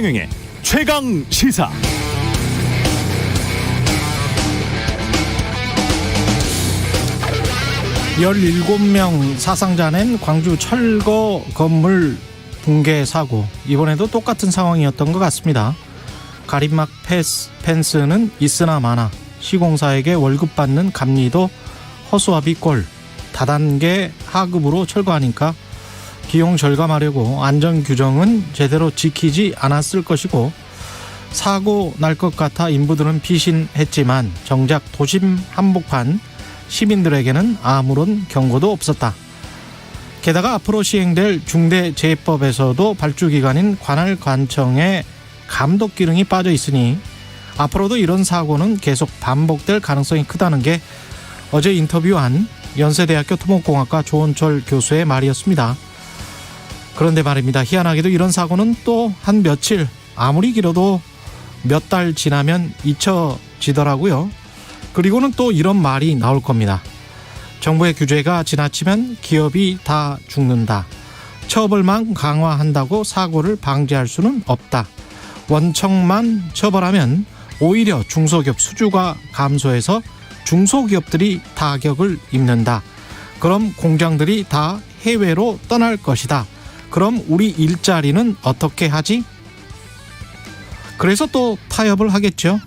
최경영의 최강 시사. (17명) 사상자 낸 광주 철거 건물 붕괴 사고, 이번에도 똑같은 상황이었던 것 같습니다. 가림막 펜스는 있으나 마나, 시공사에게 월급 받는 감리도 허수아비 꼴, 다단계 하급으로 철거하니까 비용 절감하려고 안전규정은 제대로 지키지 않았을 것이고, 사고 날 것 같아 인부들은 피신했지만 정작 도심 한복판 시민들에게는 아무런 경고도 없었다. 게다가 앞으로 시행될 중대재해법에서도 발주기관인 관할관청에 감독 기능이 빠져 있으니 앞으로도 이런 사고는 계속 반복될 가능성이 크다는 게 어제 인터뷰한 연세대학교 토목공학과 조원철 교수의 말이었습니다. 그런데 말입니다. 희한하게도 이런 사고는 또 한 며칠, 아무리 길어도 몇 달 지나면 잊혀지더라고요. 그리고는 또 이런 말이 나올 겁니다. 정부의 규제가 지나치면 기업이 다 죽는다. 처벌만 강화한다고 사고를 방지할 수는 없다. 원청만 처벌하면 오히려 중소기업 수주가 감소해서 중소기업들이 타격을 입는다. 그럼 공장들이 다 해외로 떠날 것이다. 그럼 우리 일자리는 어떻게 하지? 그래서 또 타협을 하겠죠.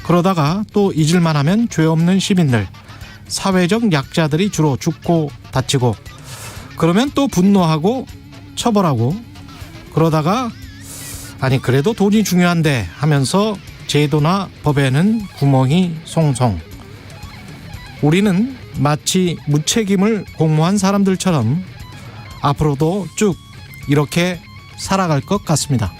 그러다가 또 잊을만 하면 죄 없는 시민들, 사회적 약자들이 주로 죽고 다치고, 그러면 또 분노하고 처벌하고, 그러다가 아니 그래도 돈이 중요한데 하면서 제도나 법에는 구멍이 송송. 우리는 마치 무책임을 공모한 사람들처럼 앞으로도 쭉 이렇게 살아갈 것 같습니다.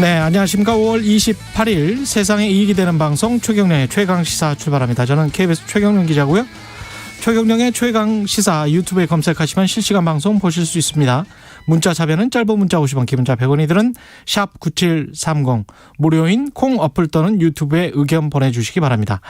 네, 안녕하십니까. 5월 28일 세상에 이익이 되는 방송 최경영의 최강시사 출발합니다. 저는 KBS 최경영 기자고요. 최경영의 최강시사 유튜브에 검색하시면 실시간 방송 보실 수 있습니다. 문자 자변은 짧은 문자 50원, 기본자 100원이 들은 샵 9730, 무료인 콩 어플 또는 유튜브에 의견 보내주시기 바랍니다.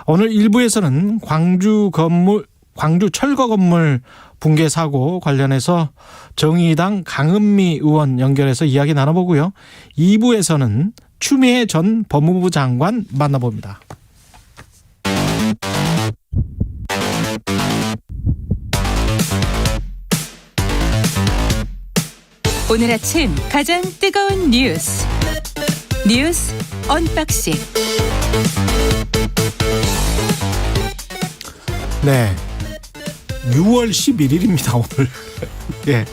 오늘 1부에서는 광주 철거 건물 붕괴 사고 관련해서 정의당 강은미 의원 연결해서 이야기 나눠보고요. 2부에서는 추미애 전 법무부 장관 만나봅니다. 오늘 아침 가장 뜨거운 뉴스 언박싱. 네, 6월 11일입니다 오늘. 예,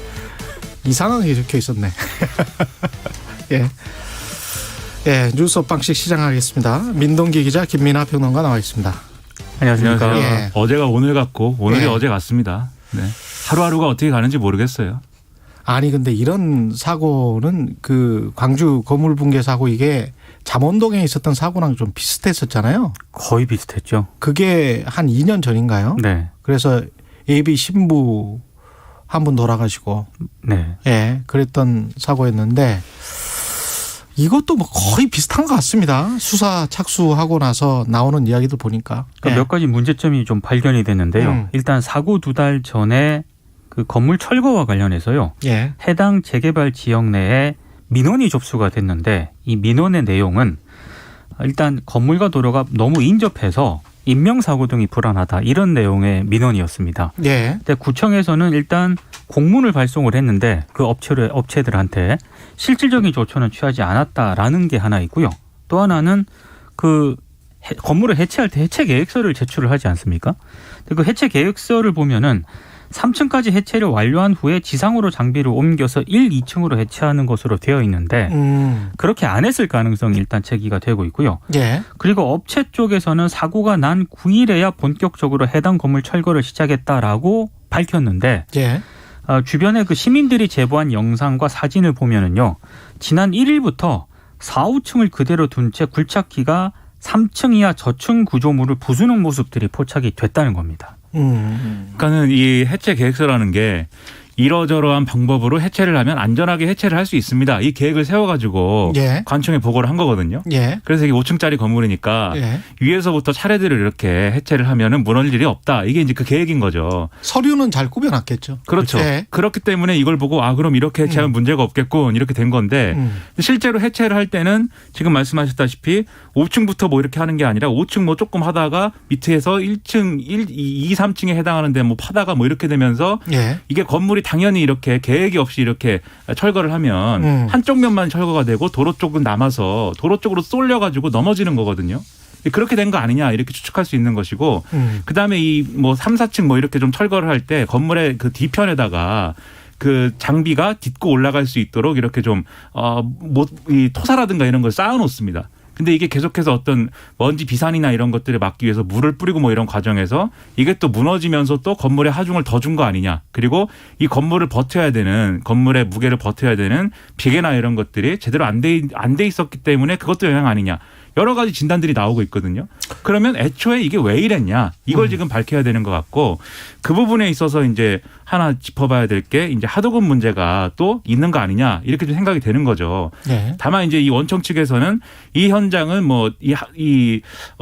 이상하게 적혀 있었네. 예, 뉴스 언박싱 시작하겠습니다. 민동기 기자, 김민하 평론가 나와 있습니다. 안녕하십니까. 예. 어제가 오늘 같고 오늘이 예. 어제 같습니다. 네. 하루하루가 어떻게 가는지 모르겠어요. 아니 근데 이런 사고는 그 광주 건물 붕괴 사고, 이게 잠원동에 있었던 사고랑 좀 비슷했었잖아요. 거의 비슷했죠. 그게 한 2년 전인가요? 네. 그래서 예비 신부 한 분 돌아가시고, 네. 예, 그랬던 사고였는데 이것도 뭐 거의 비슷한 것 같습니다. 수사 착수하고 나서 나오는 이야기들 보니까. 그러니까 예. 몇 가지 문제점이 좀 발견이 됐는데요. 일단 사고 2달 전에 그 건물 철거와 관련해서요. 예. 해당 재개발 지역 내에 민원이 접수가 됐는데, 이 민원의 내용은 일단 건물과 도로가 너무 인접해서 인명사고 등이 불안하다, 이런 내용의 민원이었습니다. 예. 근데 구청에서는 일단 공문을 발송을 했는데 그 업체들한테 실질적인 조처는 취하지 않았다라는 게 하나 있고요. 또 하나는 그 건물을 해체할 때 해체 계획서를 제출을 하지 않습니까? 근데 그 해체 계획서를 보면은 3층까지 해체를 완료한 후에 지상으로 장비를 옮겨서 1, 2층으로 해체하는 것으로 되어 있는데 그렇게 안 했을 가능성이 일단 제기가 되고 있고요. 예. 그리고 업체 쪽에서는 사고가 난 9일에야 본격적으로 해당 건물 철거를 시작했다라고 밝혔는데, 예. 주변에 그 시민들이 제보한 영상과 사진을 보면은요, 지난 1일부터 4, 5층을 그대로 둔 채 굴착기가 3층 이하 저층 구조물을 부수는 모습들이 포착이 됐다는 겁니다. 그러니까는 이 해체 계획서라는 게 이러저러한 방법으로 해체를 하면 안전하게 해체를 할 수 있습니다. 이 계획을 세워가지고 예. 관청에 보고를 한 거거든요. 예. 그래서 이게 5층짜리 건물이니까 예. 위에서부터 차례대로 이렇게 해체를 하면은 무너질 일이 없다. 이게 이제 그 계획인 거죠. 서류는 잘 꾸며놨겠죠. 그렇죠. 예. 그렇기 때문에 이걸 보고 그럼 이렇게 해체하면 문제가 없겠군 이렇게 된 건데 실제로 해체를 할 때는 지금 말씀하셨다시피 5층부터 뭐 이렇게 하는 게 아니라 5층 뭐 조금 하다가 밑에서 1층, 2, 3층에 해당하는데 뭐 파다가 뭐 이렇게 되면서 예. 이게 건물이 당연히 이렇게 계획이 없이 이렇게 철거를 하면 한쪽 면만 철거가 되고 도로 쪽은 남아서 도로 쪽으로 쏠려가지고 넘어지는 거거든요. 그렇게 된 거 아니냐 이렇게 추측할 수 있는 것이고 그다음에 이 뭐 3, 4층 뭐 이렇게 좀 철거를 할 때 건물의 그 뒤편에다가 그 장비가 딛고 올라갈 수 있도록 이렇게 좀 이 토사라든가 이런 걸 쌓아 놓습니다. 근데 이게 계속해서 어떤 먼지 비산이나 이런 것들을 막기 위해서 물을 뿌리고 뭐 이런 과정에서 이게 또 무너지면서 또 건물에 하중을 더 준 거 아니냐. 그리고 이 건물을 버텨야 되는 건물의 무게를 버텨야 되는 비계나 이런 것들이 제대로 안 돼 있었기 때문에 그것도 영향 아니냐. 여러 가지 진단들이 나오고 있거든요. 그러면 애초에 이게 왜 이랬냐. 이걸 지금 밝혀야 되는 것 같고 그 부분에 있어서 이제 하나 짚어봐야 될 게 이제 하도급 문제가 또 있는 거 아니냐. 이렇게 좀 생각이 되는 거죠. 네. 다만 이제 이 원청 측에서는 이 현장은 뭐 이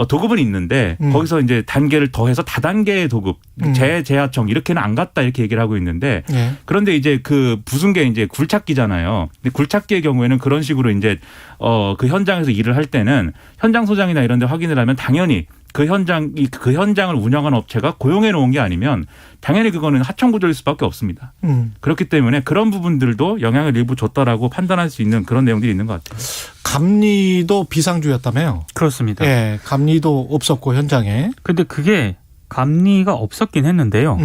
도급은 있는데 거기서 이제 단계를 더해서 다단계의 도급, 재하청 이렇게는 안 갔다 이렇게 얘기를 하고 있는데 네. 그런데 이제 그 부순 게 이제 굴착기잖아요. 근데 굴착기의 경우에는 그런 식으로 이제 그 현장에서 일을 할 때는 현장 소장이나 이런 데 확인을 하면 당연히 그 현장을 운영하는 업체가 고용해 놓은 게 아니면 당연히 그거는 하청 구조일 수밖에 없습니다. 그렇기 때문에 그런 부분들도 영향을 일부 줬다라고 판단할 수 있는 그런 내용들이 있는 것 같아요. 감리도 비상주였다며요? 그렇습니다. 예, 감리도 없었고 현장에. 근데 그게 감리가 없었긴 했는데요.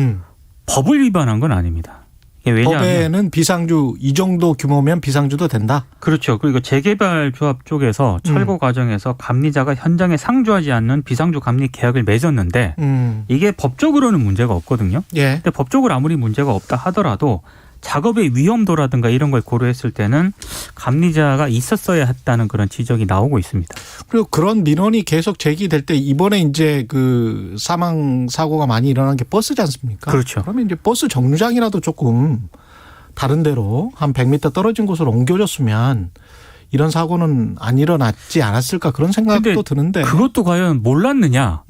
법을 위반한 건 아닙니다. 이게 왜냐하면 법에는 비상주 이 정도 규모면 비상주도 된다. 그렇죠. 그리고 재개발 조합 쪽에서 철거 과정에서 감리자가 현장에 상주하지 않는 비상주 감리 계약을 맺었는데 이게 법적으로는 문제가 없거든요. 예. 근데 법적으로 아무리 문제가 없다 하더라도 작업의 위험도라든가 이런 걸 고려했을 때는 감리자가 있었어야 했다는 그런 지적이 나오고 있습니다. 그리고 그런 민원이 계속 제기될 때 이번에 이제 그 사망 사고가 많이 일어난 게 버스지 않습니까? 그렇죠. 그러면 이제 버스 정류장이라도 조금 다른 데로 한 100m 떨어진 곳으로 옮겨졌으면 이런 사고는 안 일어났지 않았을까 그런 생각도 드는데. 그것도 과연 몰랐느냐?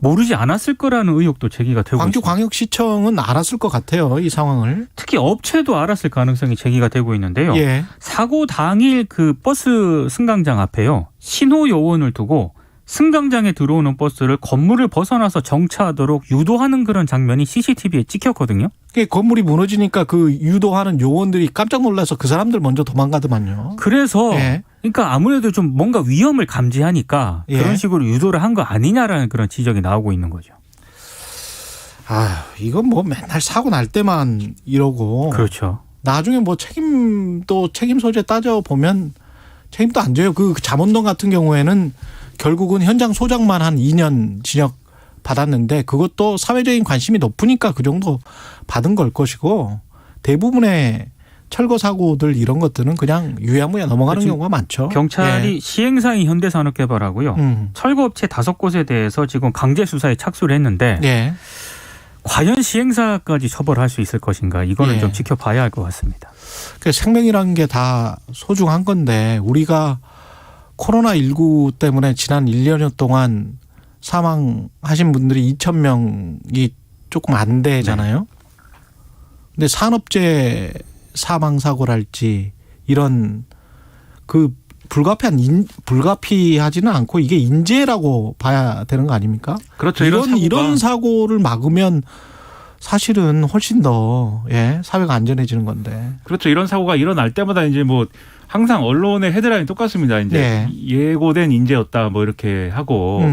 모르지 않았을 거라는 의혹도 제기가 되고 있습니다. 광주광역시청은 알았을 것 같아요. 이 상황을. 특히 업체도 알았을 가능성이 제기가 되고 있는데요. 예. 사고 당일 그 버스 승강장 앞에요. 신호 요원을 두고 승강장에 들어오는 버스를 건물을 벗어나서 정차하도록 유도하는 그런 장면이 CCTV에 찍혔거든요. 건물이 무너지니까 그 유도하는 요원들이 깜짝 놀라서 그 사람들 먼저 도망가더만요. 그래서 예. 그러니까 아무래도 좀 뭔가 위험을 감지하니까 예. 그런 식으로 유도를 한 거 아니냐라는 그런 지적이 나오고 있는 거죠. 이건 뭐 맨날 사고 날 때만 이러고. 그렇죠. 나중에 뭐 책임 소재 따져보면 책임도 안 져요. 그 잠원동 같은 경우에는 결국은 현장 소장만 한 2년 징역 받았는데 그것도 사회적인 관심이 높으니까 그 정도 받은 걸 것이고 대부분의 철거 사고들 이런 것들은 그냥 유야무야 넘어가는 경우가 많죠. 경찰이 시행사인 현대산업개발하고요. 철거업체 5곳에 대해서 지금 강제 수사에 착수를 했는데 예. 과연 시행사까지 처벌할 수 있을 것인가 이거는 예. 좀 지켜봐야 할 것 같습니다. 생명이라는 게 다 소중한 건데 우리가 코로나19 때문에 지난 1년여 동안 사망하신 분들이 2,000명이 조금 안 되잖아요. 근데 산업재해 사망 사고랄지 이런 그 불가피하지는 않고 이게 인재라고 봐야 되는 거 아닙니까? 그렇죠. 이런 사고를 막으면 사실은 훨씬 더 사회가 안전해지는 건데. 그렇죠. 이런 사고가 일어날 때마다 이제 뭐 항상 언론의 헤드라인 똑같습니다. 이제 예고된 인재였다 뭐 이렇게 하고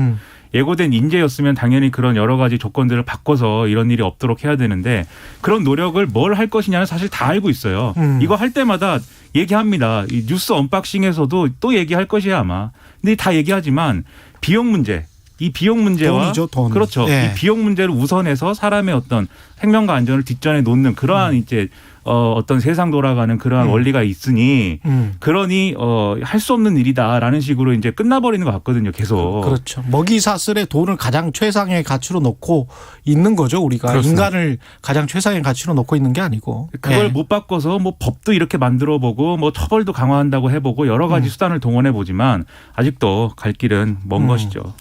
예고된 인재였으면 당연히 그런 여러 가지 조건들을 바꿔서 이런 일이 없도록 해야 되는데 그런 노력을 뭘 할 것이냐는 사실 다 알고 있어요. 이거 할 때마다 얘기합니다. 이 뉴스 언박싱에서도 또 얘기할 것이야 아마. 근데 다 얘기하지만 비용 문제. 이 비용 문제와 돈이죠, 돈. 그렇죠. 예. 이 비용 문제를 우선해서 사람의 어떤 생명과 안전을 뒷전에 놓는 그러한 이제 어떤 세상 돌아가는 그러한 원리가 있으니 그러니 할 수 없는 일이다라는 식으로 이제 끝나버리는 것 같거든요. 계속. 그렇죠. 먹이 사슬에 돈을 가장 최상의 가치로 놓고 있는 거죠. 우리가 그렇습니다. 인간을 가장 최상의 가치로 놓고 있는 게 아니고. 그걸 예. 못 바꿔서 뭐 법도 이렇게 만들어 보고 뭐 처벌도 강화한다고 해보고 여러 가지 수단을 동원해 보지만 아직도 갈 길은 먼 것이죠.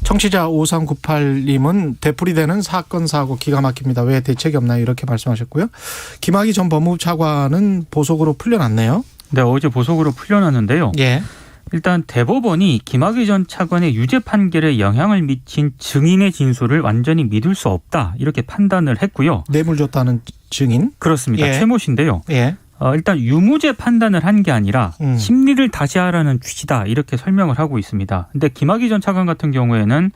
청취자 5398님은 되풀이되는 사건 사고 기가 막힙니다. 왜 대책이 없나요? 이렇게 말씀하셨고요. 김학의 전 법무부 차관은 보석으로 풀려났네요. 네, 어제 보석으로 풀려났는데요. 예. 일단 대법원이 김학의 전 차관의 유죄 판결에 영향을 미친 증인의 진술을 완전히 믿을 수 없다 이렇게 판단을 했고요. 뇌물 줬다는 증인. 그렇습니다. 예. 최모 씨인데요. 예. 일단 유무죄 판단을 한 게 아니라 음. 심리를 다시 하라는 취지다 이렇게 설명을 하고 있습니다. 근데 김학의 전 차관 같은 경우에는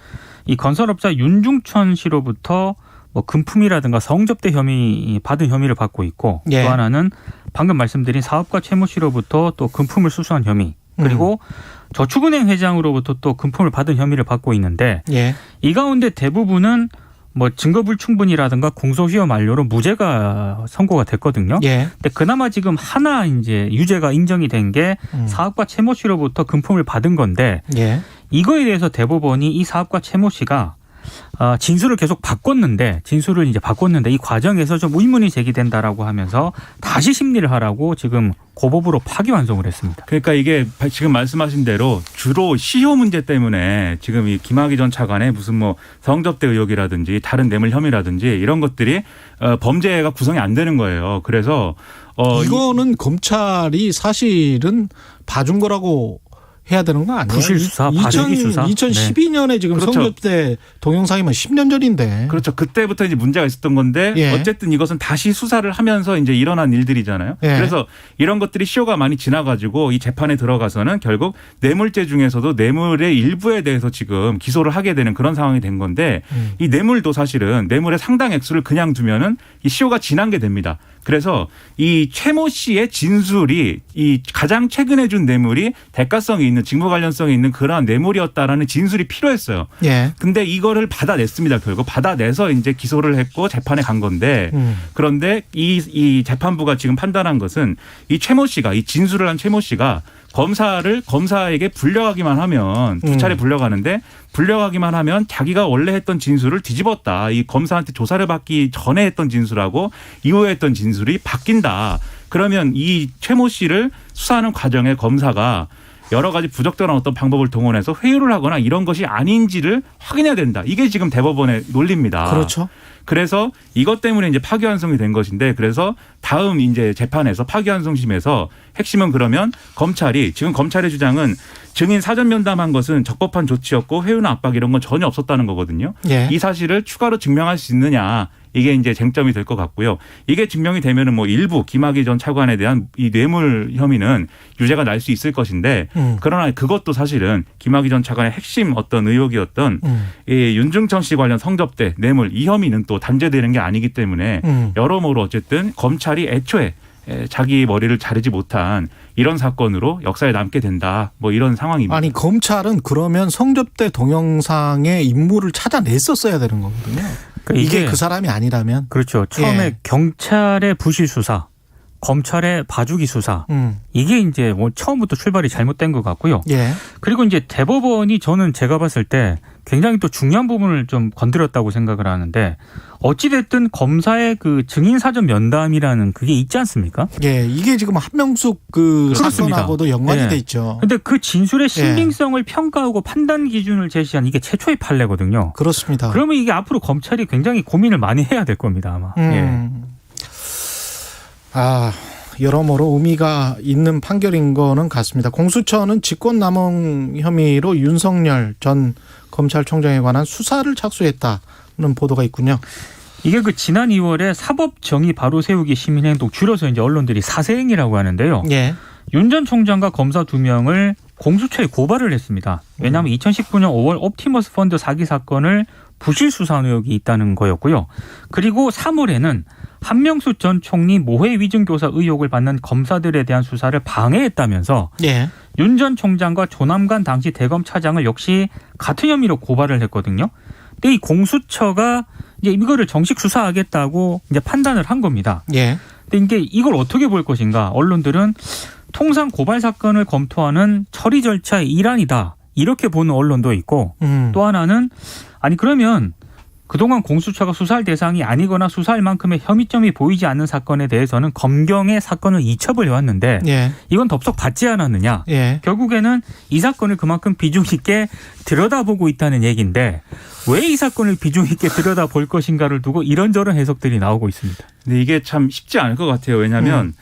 이 건설업자 윤중천 씨로부터 뭐 금품이라든가 성접대 혐의 받은 혐의를 받고 있고 예. 또 하나는 방금 말씀드린 사업가 최모 씨로부터 또 금품을 수수한 혐의 그리고 저축은행 회장으로부터 또 금품을 받은 혐의를 받고 있는데 예. 이 가운데 대부분은 뭐 증거 불충분이라든가 공소시효 만료로 무죄가 선고가 됐거든요. 예. 근데 그나마 지금 하나 이제 유죄가 인정이 된 게 사업가 최모 씨로부터 금품을 받은 건데 예. 이거에 대해서 대법원이 이 사업가 최모 씨가 진술을 계속 바꿨는데 이 과정에서 좀 의문이 제기된다라고 하면서 다시 심리를 하라고 지금 고법으로 파기환송을 했습니다. 그러니까 이게 지금 말씀하신 대로 주로 시효 문제 때문에 지금 이 김학의 전 차관의 무슨 뭐 성접대 의혹이라든지 다른 뇌물 혐의라든지 이런 것들이 범죄가 구성이 안 되는 거예요. 그래서 이거는 검찰이 사실은 봐준 거라고 해야 되는 거 아니에요? 부실 수사, 봐주기 수사. 2012년에 지금 그렇죠. 성접대 동영상이면 10년 전인데. 그렇죠. 그때부터 이제 문제가 있었던 건데 예. 어쨌든 이것은 다시 수사를 하면서 이제 일어난 일들이잖아요. 예. 그래서 이런 것들이 시효가 많이 지나가지고 이 재판에 들어가서는 결국 뇌물죄 중에서도 뇌물의 일부에 대해서 지금 기소를 하게 되는 그런 상황이 된 건데 이 뇌물도 사실은 뇌물의 상당 액수를 그냥 두면은 이 시효가 지난 게 됩니다. 그래서 이 최모 씨의 진술이 이 가장 최근에 준 뇌물이 대가성이 있는 직무 관련성이 있는 그러한 뇌물이었다라는 진술이 필요했어요. 예. 근데 이거를 받아냈습니다. 결국 받아내서 이제 기소를 했고 재판에 간 건데 그런데 이 재판부가 지금 판단한 것은 이 최모 씨가 이 진술을 한 최모 씨가 검사에게 불려가기만 하면 두 차례 불려가는데 불려가기만 하면 자기가 원래 했던 진술을 뒤집었다. 이 검사한테 조사를 받기 전에 했던 진술하고 이후에 했던 진술이 바뀐다. 그러면 이 최모 씨를 수사하는 과정에 검사가 여러 가지 부적절한 어떤 방법을 동원해서 회유를 하거나 이런 것이 아닌지를 확인해야 된다. 이게 지금 대법원의 논리입니다. 그렇죠. 그래서 이것 때문에 이제 파기환송이 된 것인데 그래서 다음 이제 재판에서 파기환송심에서 핵심은 그러면 지금 검찰의 주장은 증인 사전 면담한 것은 적법한 조치였고 회유나 압박 이런 건 전혀 없었다는 거거든요. 예. 이 사실을 추가로 증명할 수 있느냐. 이게 이제 쟁점이 될 것 같고요. 이게 증명이 되면은 뭐 일부 김학의 전 차관에 대한 이 뇌물 혐의는 유죄가 날 수 있을 것인데 그러나 그것도 사실은 김학의 전 차관의 핵심 어떤 의혹이었던 이 윤중천 씨 관련 성접대 뇌물 이 혐의는 또 단죄되는 게 아니기 때문에 여러모로 어쨌든 검찰이 애초에 자기 머리를 자르지 못한 이런 사건으로 역사에 남게 된다. 뭐 이런 상황입니다. 아니 검찰은 그러면 성접대 동영상의 인물을 찾아냈었어야 되는 거거든요. 그러니까 이게 그 사람이 아니라면. 그렇죠. 처음에 예. 경찰의 부실 수사, 검찰의 봐주기 수사 이게 이제 뭐 처음부터 출발이 잘못된 것 같고요. 예. 그리고 이제 대법원이 제가 봤을 때 굉장히 또 중요한 부분을 좀 건드렸다고 생각을 하는데 어찌됐든 검사의 그 증인 사전 면담이라는 그게 있지 않습니까? 예. 이게 지금 한명숙 그렇습니다. 사건하고도 연관이 예. 돼 있죠. 근데 그 진술의 신빙성을 평가하고 판단 기준을 제시한 이게 최초의 판례거든요. 그렇습니다. 그러면 이게 앞으로 검찰이 굉장히 고민을 많이 해야 될 겁니다, 아마. 예. 여러모로 의미가 있는 판결인 거는 같습니다. 공수처는 직권남용 혐의로 윤석열 전 검찰총장에 관한 수사를 착수했다는 보도가 있군요. 이게 그 지난 2월에 사법정의 바로 세우기 시민행동 줄여서 이제 언론들이 사세행이라고 하는데요. 예. 윤 전 총장과 검사 2명을 공수처에 고발을 했습니다. 왜냐하면 2019년 5월 옵티머스 펀드 사기 사건을 부실 수사한 의혹이 있다는 거였고요. 그리고 3월에는 한명숙 전 총리 모해 위증교사 의혹을 받는 검사들에 대한 수사를 방해했다면서 예. 윤 전 총장과 조남관 당시 대검 차장을 역시 같은 혐의로 고발을 했거든요. 근데 이 공수처가 이제 이거를 정식 수사하겠다고 이제 판단을 한 겁니다. 예. 근데 이걸 어떻게 볼 것인가? 언론들은 통상 고발 사건을 검토하는 처리 절차의 일환이다. 이렇게 보는 언론도 있고 또 하나는 아니 그러면 그동안 공수처가 수사할 대상이 아니거나 수사할 만큼의 혐의점이 보이지 않는 사건에 대해서는 검경의 사건을 이첩을 해왔는데 예. 이건 덥석 받지 않았느냐. 예. 결국에는 이 사건을 그만큼 비중 있게 들여다보고 있다는 얘기인데 왜 이 사건을 비중 있게 들여다볼 것인가를 두고 이런저런 해석들이 나오고 있습니다. 근데 이게 참 쉽지 않을 것 같아요. 왜냐하면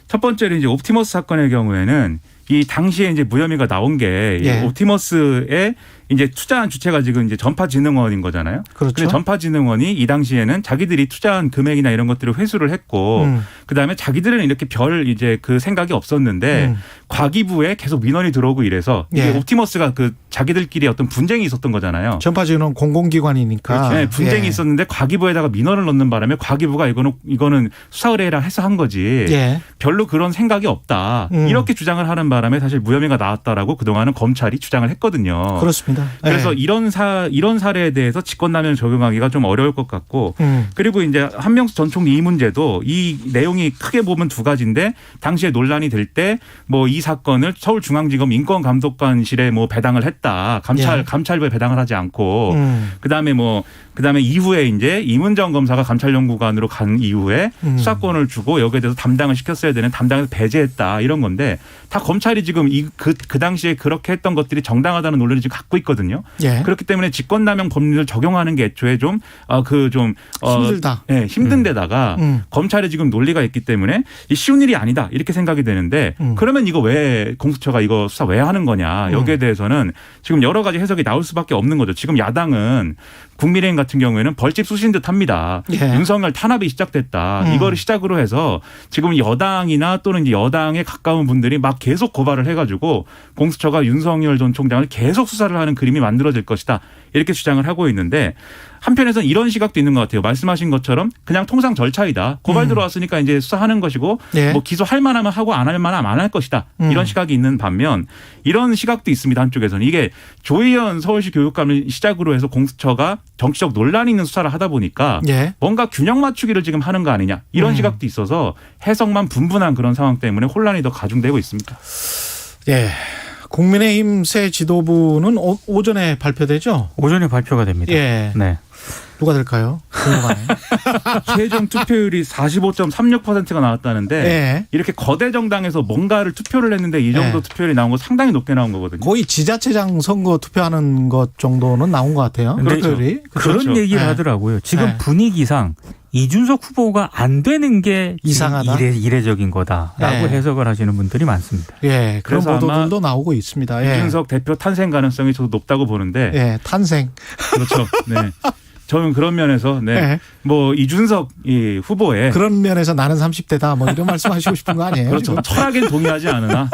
첫 번째로 이제 옵티머스 사건의 경우에는 이 당시에 이제 무혐의가 나온 게 예. 옵티머스의 이제 투자한 주체가 지금 이제 전파진흥원인 거잖아요. 그렇죠. 근데 전파진흥원이 이 당시에는 자기들이 투자한 금액이나 이런 것들을 회수를 했고, 그다음에 자기들은 이렇게 별 이제 그 생각이 없었는데 과기부에 계속 민원이 들어오고 이래서 이게 예. 옵티머스가 그 자기들끼리 어떤 분쟁이 있었던 거잖아요. 전파진흥원 공공기관이니까. 그렇죠. 네, 분쟁이 예. 있었는데 과기부에다가 민원을 넣는 바람에 과기부가 이거는 수사 의뢰라 해서 한 거지. 예. 별로 그런 생각이 없다. 이렇게 주장을 하는 바람에 사실 무혐의가 나왔다라고 그동안은 검찰이 주장을 했거든요. 그렇습니다. 그래서 예. 이런 사례에 대해서 직권남용 적용하기가 좀 어려울 것 같고 그리고 이제 한명수 전 총리 이 문제도 이 내용이 크게 보면 두 가지인데 당시에 논란이 될 때 뭐 이 사건을 서울중앙지검 인권감독관실에 뭐 배당을 했다. 예. 감찰부에 배당을 하지 않고 그다음에 이후에 이제 이문정 검사가 감찰연구관으로 간 이후에 수사권을 주고 여기에 대해서 담당을 시켰어야 되는 담당에서 배제했다 이런 건데 다 검찰이 지금 그 당시에 그렇게 했던 것들이 정당하다는 논리를 지금 갖고 있거든요. 예. 그렇기 때문에 직권남용 법률을 적용하는 게 애초에 좀 힘들다. 네, 힘든 데다가 검찰에 지금 논리가 있기 때문에 쉬운 일이 아니다 이렇게 생각이 되는데 그러면 이거 왜 공수처가 이거 수사 왜 하는 거냐 여기에 대해서는 지금 여러 가지 해석이 나올 수밖에 없는 거죠. 지금 야당은 국민의힘 같은 경우에는 벌집 쑤신 듯 합니다. 예. 윤석열 탄압이 시작됐다. 이거를 시작으로 해서 지금 여당이나 또는 이제 여당에 가까운 분들이 막 계속 고발을 해가지고 공수처가 윤석열 전 총장을 계속 수사를 하는 그림이 만들어질 것이다. 이렇게 주장을 하고 있는데 한편에서는 이런 시각도 있는 것 같아요. 말씀하신 것처럼 그냥 통상 절차이다. 고발 들어왔으니까 이제 수사하는 것이고 예. 뭐 기소할 만하면 하고 안 할 만하면 안 할 것이다. 이런 시각이 있는 반면 이런 시각도 있습니다. 한쪽에서는 이게 조희연 서울시 교육감을 시작으로 해서 공수처가 정치적 논란이 있는 수사를 하다 보니까 예. 뭔가 균형 맞추기를 지금 하는 거 아니냐. 이런 시각도 있어서 해석만 분분한 그런 상황 때문에 혼란이 더 가중되고 있습니다. 예. 국민의힘 새 지도부는 오전에 발표되죠? 오전에 발표가 됩니다. 예. 네. 누가 될까요? 궁금하네. 최종 투표율이 45.36%가 나왔다는데 예. 이렇게 거대 정당에서 뭔가를 투표를 했는데 이 정도 예. 투표율이 나온 거 상당히 높게 나온 거거든요. 거의 지자체장 선거 투표하는 것 정도는 나온 것 같아요. 그렇죠. 투표율이. 그런 그렇죠. 얘기를 네. 하더라고요. 지금 네. 분위기상 이준석 후보가 안 되는 게 이상하다. 이례적인 거다라고 네. 해석을 하시는 분들이 많습니다. 예. 그런 그래서 보도들도 나오고 있습니다. 예. 이준석 대표 탄생 가능성이 저도 높다고 보는데 예. 탄생. 그렇죠. 네. 저는 그런 면에서 네. 뭐 이준석 이 후보의 그런 면에서 나는 30대다 뭐 이런 말씀하시고 싶은 거 아니에요? 그렇죠. 지금? 철학엔 동의하지 않으나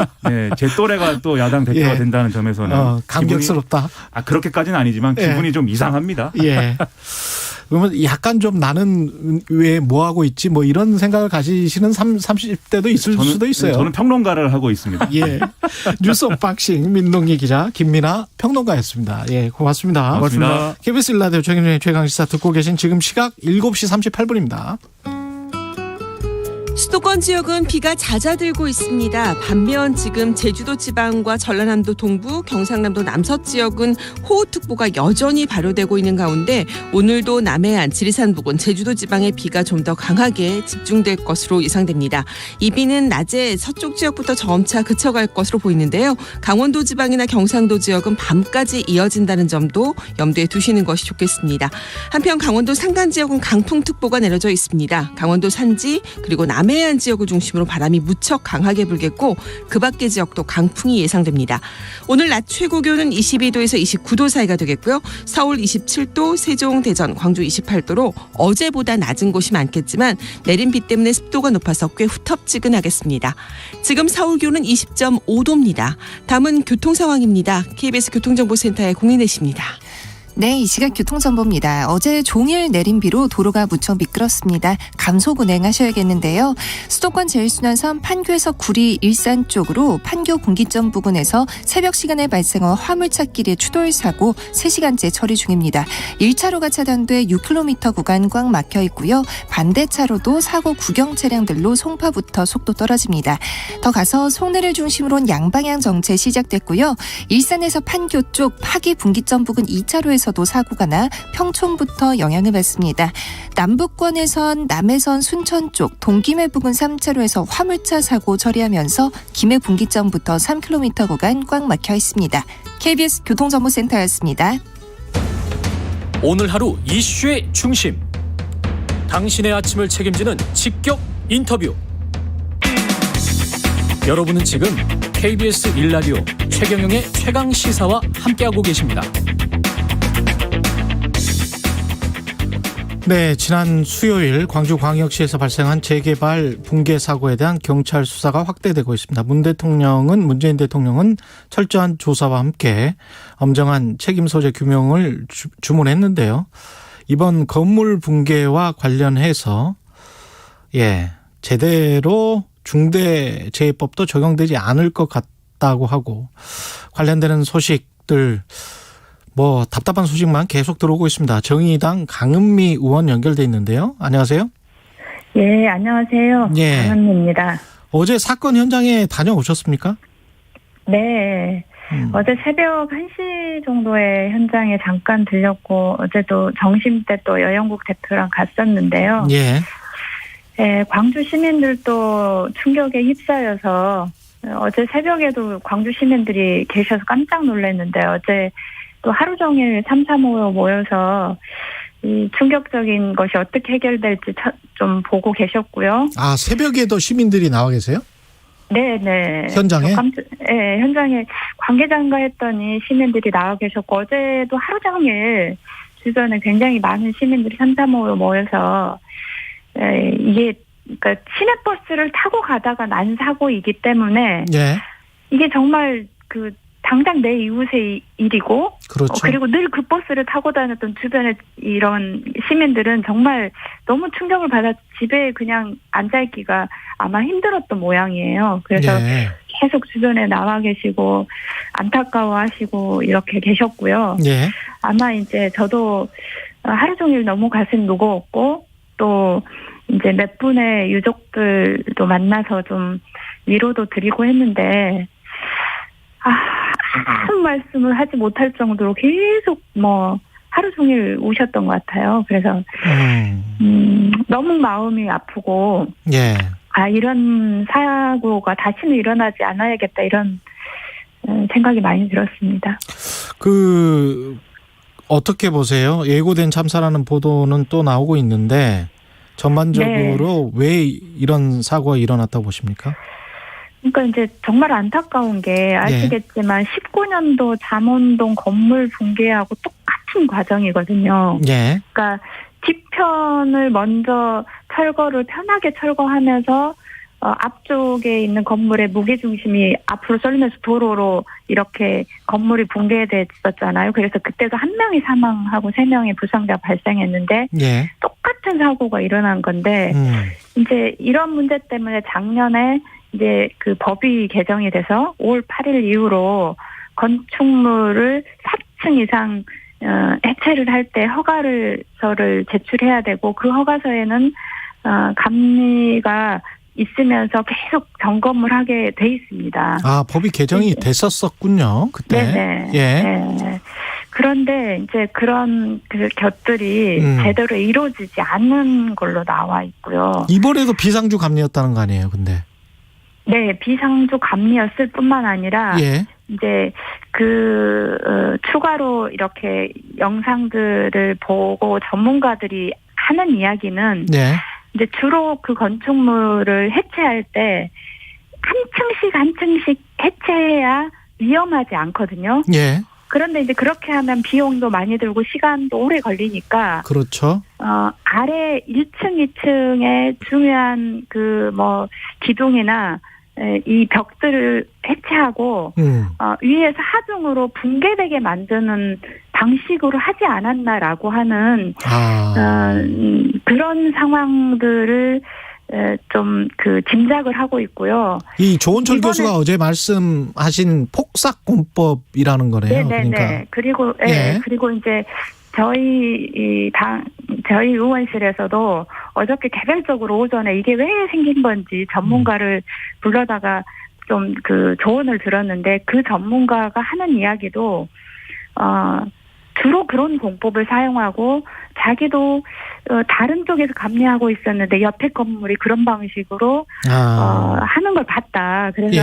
제 또래가 또 야당 대표가 예. 된다는 점에서는 감격스럽다. 그렇게까지는 아니지만 예. 기분이 좀 이상합니다. 예. 그러면 약간 좀 나는 왜 뭐 하고 있지 뭐 이런 생각을 가지시는 30대도 있을 수도 있어요. 저는 평론가를 하고 있습니다. 예. 뉴스 언박싱 민동기 기자 김민아 평론가였습니다. 예, 고맙습니다. 고맙습니다. KBS 일라디오 최경영의 최강시사 듣고 계신 지금 시각 7시 38분입니다. 수도권 지역은 비가 잦아들고 있습니다. 반면 지금 제주도 지방과 전라남도 동부, 경상남도 남서 지역은 호우특보가 여전히 발효되고 있는 가운데 오늘도 남해안, 지리산 부근, 제주도 지방에 비가 좀 더 강하게 집중될 것으로 예상됩니다. 이 비는 낮에 서쪽 지역부터 점차 그쳐갈 것으로 보이는데요. 강원도 지방이나 경상도 지역은 밤까지 이어진다는 점도 염두에 두시는 것이 좋겠습니다. 한편 강원도 산간 지역은 강풍특보가 내려져 있습니다. 강원도 산지 그리고 남해안 지역을 중심으로 바람이 무척 강하게 불겠고 그 밖의 지역도 강풍이 예상됩니다. 오늘 낮 최고 기온은 22도에서 29도 사이가 되겠고요. 서울 27도, 세종, 대전, 광주 28도로 어제보다 낮은 곳이 많겠지만 내린 비 때문에 습도가 높아서 꽤 후텁지근하겠습니다. 지금 서울 기온은 20.5도입니다. 다음은 교통 상황입니다. KBS 교통정보센터의 공인혜 씨입니다. 네, 이 시각 교통정보입니다. 어제 종일 내린 비로 도로가 무척 미끄럽습니다. 감속 운행하셔야겠는데요. 수도권 제1순환선 판교에서 구리 일산 쪽으로 판교 분기점 부근에서 새벽 시간에 발생한 화물차끼리 추돌 사고 3시간째 처리 중입니다. 1차로가 차단돼 6km 구간 꽉 막혀 있고요. 반대 차로도 사고 구경 차량들로 송파부터 속도 떨어집니다. 더 가서 송내를 중심으로 양방향 정체 시작됐고요. 일산에서 판교 쪽 파기 분기점 부근 2차로에서도 사고가 나 평촌부터 영향을 받습니다. 남북권에선 남해선 순천 쪽 동김해 부근 3차로에서 화물차 사고 처리하면서 김해 분기점부터 3km 구간 꽉 막혀 있습니다. KBS 교통정보센터였습니다. 오늘 하루 이슈의 중심. 당신의 아침을 책임지는 직격 인터뷰. 여러분은 지금 KBS 1라디오 최경영의 최강시사와 함께하고 계십니다. 네, 지난 수요일 광주광역시에서 발생한 재개발 붕괴 사고에 대한 경찰 수사가 확대되고 있습니다. 문재인 대통령은 철저한 조사와 함께 엄정한 책임 소재 규명을 주문했는데요. 이번 건물 붕괴와 관련해서 제대로 중대재해법도 적용되지 않을 것 같다고 하고 관련되는 소식들 답답한 소식만 계속 들어오고 있습니다. 정의당 강은미 의원 연결돼 있는데요. 안녕하세요. 예, 안녕하세요. 예. 강은미입니다. 어제 사건 현장에 다녀오셨습니까? 네. 어제 새벽 1시 정도에 현장에 잠깐 들렸고 어제도 점심때 또 여영국 대표랑 갔었는데요. 예. 예, 광주 시민들도 충격에 휩싸여서 어제 새벽에도 광주 시민들이 계셔서 깜짝 놀랐는데 어제 또 하루 종일 335 모여서 이 충격적인 것이 어떻게 해결될지 좀 보고 계셨고요. 아, 새벽에도 시민들이 나와 계세요? 네네. 현장에? 네, 현장에 관계자인가 했더니 시민들이 나와 계셨고 어제도 하루 종일 주변에 굉장히 많은 시민들이 335로 모여서 이게 그러니까 시내버스를 타고 가다가 난 사고이기 때문에 이게 정말 당장 내 이웃의 일이고 그렇죠. 그리고 늘 그 버스를 타고 다녔던 주변의 이런 시민들은 정말 너무 충격을 받아 집에 그냥 앉아있기가 아마 힘들었던 모양이에요. 그래서 계속 주변에 나와 계시고 안타까워하시고 이렇게 계셨고요. 아마 이제 저도 하루 종일 너무 가슴이 무거웠고 또 이제 몇 분의 유족들도 만나서 좀 위로도 드리고 했는데 아무 말씀을 하지 못할 정도로 계속 하루 종일 우셨던 것 같아요. 그래서 너무 마음이 아프고 이런 사고가 다시는 일어나지 않아야겠다 이런 생각이 많이 들었습니다. 어떻게 보세요? 예고된 참사라는 보도는 또 나오고 있는데 전반적으로 왜 이런 사고가 일어났다고 보십니까? 그러니까 이제 정말 안타까운 게 아시겠지만 19년도 잠원동 건물 붕괴하고 똑같은 과정이거든요. 그러니까 뒤편을 먼저 철거를 편하게 철거하면서 앞쪽에 있는 건물의 무게중심이 앞으로 쏠리면서 도로로 이렇게 건물이 붕괴됐었잖아요. 그래서 그때도 1명이 사망하고 3명의 부상자 발생했는데 똑같은 사고가 일어난 건데 이제 이런 문제 때문에 작년에 이제 그 법이 개정이 돼서 5월 8일 이후로 건축물을 4층 이상 해체를 할 때 허가서를 제출해야 되고 그 허가서에는 감리가 있으면서 계속 점검을 하게 돼 있습니다. 아, 법이 개정이 됐었군요. 그때. 네네. 그런데 이제 그런 것들이 제대로 이루어지지 않는 걸로 나와 있고요. 이번에도 비상주 감리였다는 거 아니에요, 근데? 네, 비상주 감리였을 뿐만 아니라 이제 추가로 이렇게 영상들을 보고 전문가들이 하는 이야기는 이제 주로 그 건축물을 해체할 때 한 층씩 해체해야 위험하지 않거든요. 그런데 이제 그렇게 하면 비용도 많이 들고 시간도 오래 걸리니까. 그렇죠. 아래 1층, 2층에 중요한 기둥이나 이 벽들을 해체하고 위에서 하중으로 붕괴되게 만드는 방식으로 하지 않았나라고 하는 그런 상황들을 좀 그 짐작을 하고 있고요. 이 조원철 교수가 어제 말씀하신 폭삭공법이라는 거네요. 네네네. 그러니까. 그리고 이제 저희 의원실에서도 어저께 개별적으로 오전에 이게 왜 생긴 건지 전문가를 불러다가 좀 그 조언을 들었는데 그 전문가가 하는 이야기도 주로 그런 공법을 사용하고 자기도 다른 쪽에서 감리하고 있었는데 옆에 건물이 그런 방식으로 하는 걸 봤다. 그래서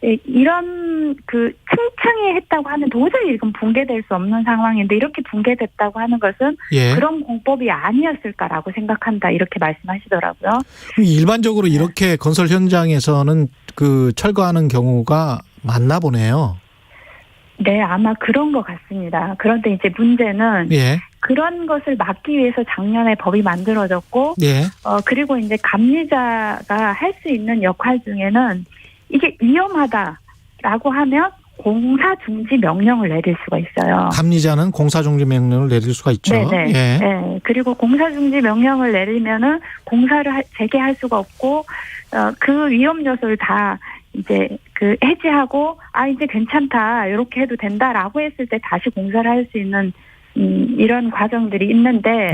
이런 그 층층이 했다고 하면 도저히 이건 붕괴될 수 없는 상황인데 이렇게 붕괴됐다고 하는 것은 그런 공법이 아니었을까라고 생각한다. 이렇게 말씀하시더라고요. 일반적으로 이렇게 건설 현장에서는 그 철거하는 경우가 많나 보네요. 네, 아마 그런 것 같습니다. 그런데 이제 문제는 그런 것을 막기 위해서 작년에 법이 만들어졌고, 그리고 이제 감리자가 할 수 있는 역할 중에는 이게 위험하다라고 하면 공사 중지 명령을 내릴 수가 있어요. 감리자는 공사 중지 명령을 내릴 수가 있죠. 네네. 네. 그리고 공사 중지 명령을 내리면은 공사를 재개할 수가 없고, 그 위험 요소를 다 이제 그 해지하고 이제 괜찮다 이렇게 해도 된다라고 했을 때 다시 공사를 할 수 있는 이런 과정들이 있는데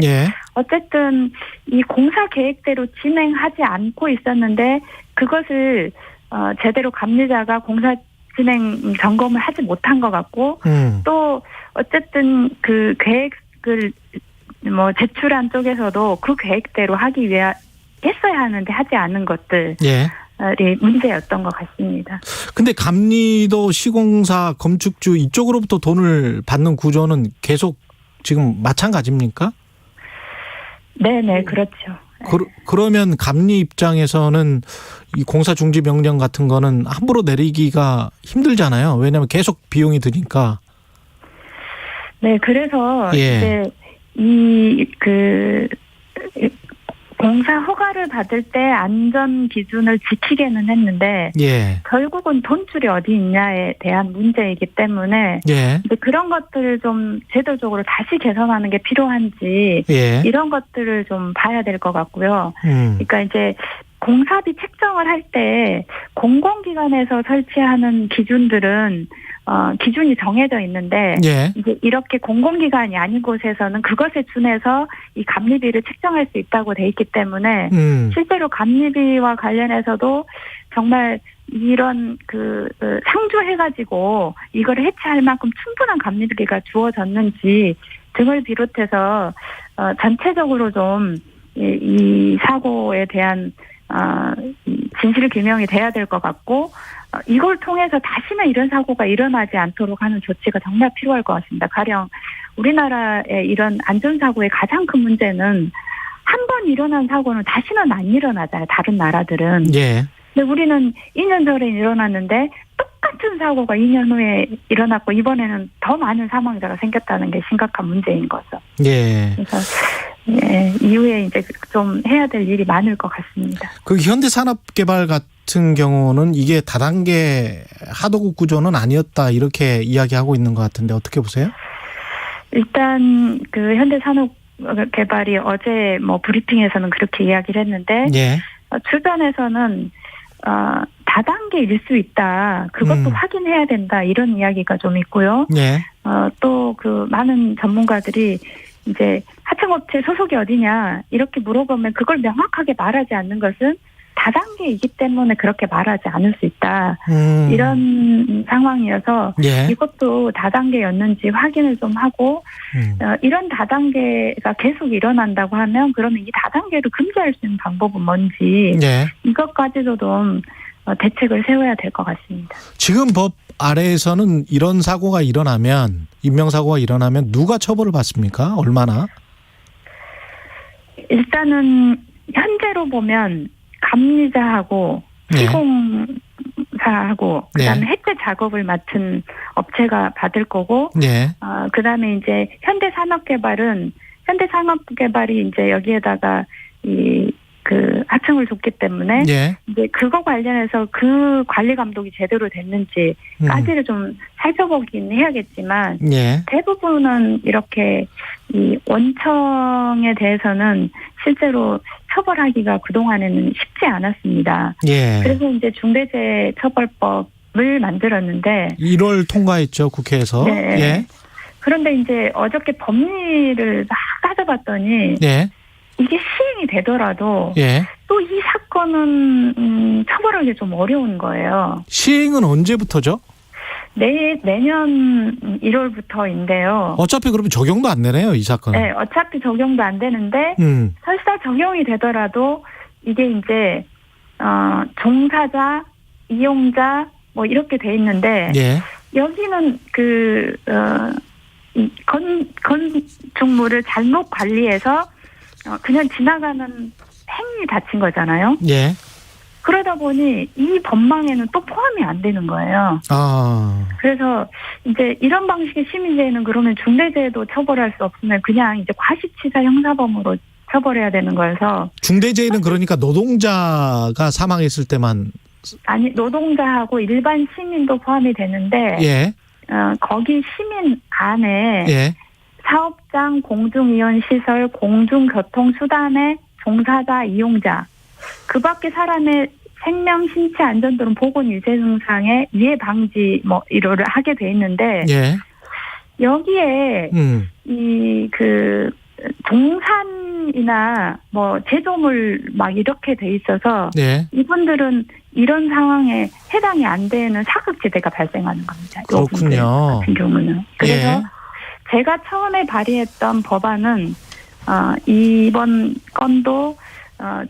어쨌든 이 공사 계획대로 진행하지 않고 있었는데 그것을 제대로 감리자가 공사 진행 점검을 하지 못한 것 같고 또 어쨌든 그 계획을 뭐 제출한 쪽에서도 그 계획대로 하기 위해 했어야 하는데 하지 않은 것들. 문제였던 것 같습니다. 근데 감리도 시공사 건축주 이쪽으로부터 돈을 받는 구조는 계속 지금 마찬가지입니까? 네네, 그렇죠. 그러면 감리 입장에서는 이 공사 중지 명령 같은 거는 함부로 내리기가 힘들잖아요. 왜냐하면 계속 비용이 드니까. 네, 그래서 이제 공사 허가를 받을 때 안전 기준을 지키게는 했는데 결국은 돈줄이 어디 있냐에 대한 문제이기 때문에 이제 그런 것들을 좀 제도적으로 다시 개선하는 게 필요한지 이런 것들을 좀 봐야 될 것 같고요. 그러니까 이제 공사비 책정을 할 때 공공기관에서 설치하는 기준들은 기준이 정해져 있는데 이제 이렇게 공공기관이 아닌 곳에서는 그것에 준해서 이 감리비를 책정할 수 있다고 돼 있기 때문에 실제로 감리비와 관련해서도 정말 이런 상주해가지고 이걸 해체할 만큼 충분한 감리비가 주어졌는지 등을 비롯해서 전체적으로 좀 이 사고에 대한 진실 규명이 돼야 될 것 같고 이걸 통해서 다시는 이런 사고가 일어나지 않도록 하는 조치가 정말 필요할 것 같습니다. 가령 우리나라의 이런 안전사고의 가장 큰 문제는 한 번 일어난 사고는 다시는 안 일어나잖아요. 다른 나라들은. 근데 우리는 2년 전에 일어났는데 똑같은 사고가 2년 후에 일어났고 이번에는 더 많은 사망자가 생겼다는 게 심각한 문제인 거죠. 그래서 이후에 이제 좀 해야 될 일이 많을 것 같습니다. 그 현대산업개발 같은 경우는 이게 다단계 하도급 구조는 아니었다 이렇게 이야기하고 있는 것 같은데 어떻게 보세요? 일단 그 현대산업개발이 어제 뭐 브리핑에서는 그렇게 이야기를 했는데 주변에서는 다단계일 수 있다. 그것도 확인해야 된다. 이런 이야기가 좀 있고요. 또 그 많은 전문가들이 이제 하청업체 소속이 어디냐 이렇게 물어보면 그걸 명확하게 말하지 않는 것은 다단계이기 때문에 그렇게 말하지 않을 수 있다. 이런 상황이어서 이것도 다단계였는지 확인을 좀 하고 이런 다단계가 계속 일어난다고 하면 그러면 이 다단계를 금지할 수 있는 방법은 뭔지 이것까지도 좀 대책을 세워야 될 것 같습니다. 지금 법 아래에서는 이런 사고가 일어나면 인명사고가 일어나면 누가 처벌을 받습니까? 얼마나? 일단은 현재로 보면 감리자하고 시공사하고 그다음에 해체 작업을 맡은 업체가 받을 거고 그다음에 이제 현대산업개발이 이제 여기에다가 이 그 하청을 줬기 때문에 예. 이제 그거 관련해서 그 관리 감독이 제대로 됐는지까지를 좀 살펴보긴 해야겠지만 예. 대부분은 이렇게 이 원청에 대해서는 실제로 처벌하기가 그동안에는 쉽지 않았습니다. 예. 그래서 이제 중대재해처벌법을 만들었는데 1월 통과했죠, 국회에서. 네. 예. 그런데 이제 어저께 법리를 막 따져봤더니 예. 이게 시행이 되더라도 예. 또 이 사건은 처벌하기 좀 어려운 거예요. 시행은 언제부터죠? 내년 1월부터인데요. 어차피 그러면 적용도 안 되네요, 이 사건은. 네, 어차피 적용도 안 되는데 설사 적용이 되더라도 이게 이제 종사자, 이용자 뭐 이렇게 돼 있는데 예. 여기는 이 건축물을 잘못 관리해서 그냥 지나가는 행위 다친 거잖아요. 예. 그러다 보니 이 법망에는 또 포함이 안 되는 거예요. 아. 그래서 이제 이런 방식의 시민재해는 그러면 중대재해도 처벌할 수 없으면 그냥 이제 과시치사 형사범으로 처벌해야 되는 거여서. 중대재해는 그러니까 노동자가 사망했을 때만. 아니, 노동자하고 일반 시민도 포함이 되는데. 예. 거기 시민 안에. 예. 사업장, 공중이용시설, 공중교통수단의 종사자, 이용자. 그 밖에 사람의 생명, 신체 안전 또는 보건 유세 증상의 위해 방지 뭐 이거를 하게 돼 있는데 예. 여기에 동산이나 뭐 제조물 막 이렇게 돼 있어서 예. 이분들은 이런 상황에 해당이 안 되는 사각지대가 발생하는 겁니다. 그렇군요. 같은 경우는. 그래서 예. 제가 처음에 발의했던 법안은 이번 건도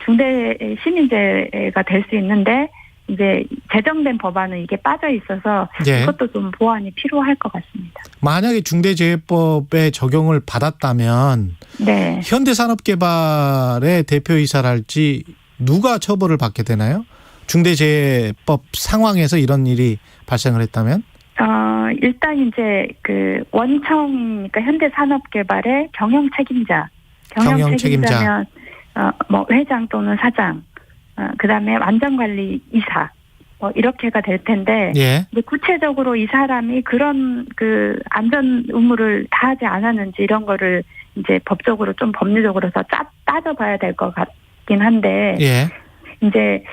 중대 시민재해가 될 수 있는데 이제 제정된 법안은 이게 빠져 있어서 예. 이것도 좀 보완이 필요할 것 같습니다. 만약에 중대재해법에 적용을 받았다면 네. 현대산업개발의 대표이사랄지 누가 처벌을 받게 되나요? 중대재해법 상황에서 이런 일이 발생을 했다면? 일단 이제 그 원청이니까 현대산업개발의 경영 책임자면 뭐 회장 또는 사장, 그다음에 완전관리 이사 뭐 이렇게가 될 텐데 예. 이제 구체적으로 이 사람이 그런 그 안전 의무를 다하지 않았는지 이런 거를 이제 법적으로 좀 법률적으로서 따져봐야 될 것 같긴 한데 예. 이제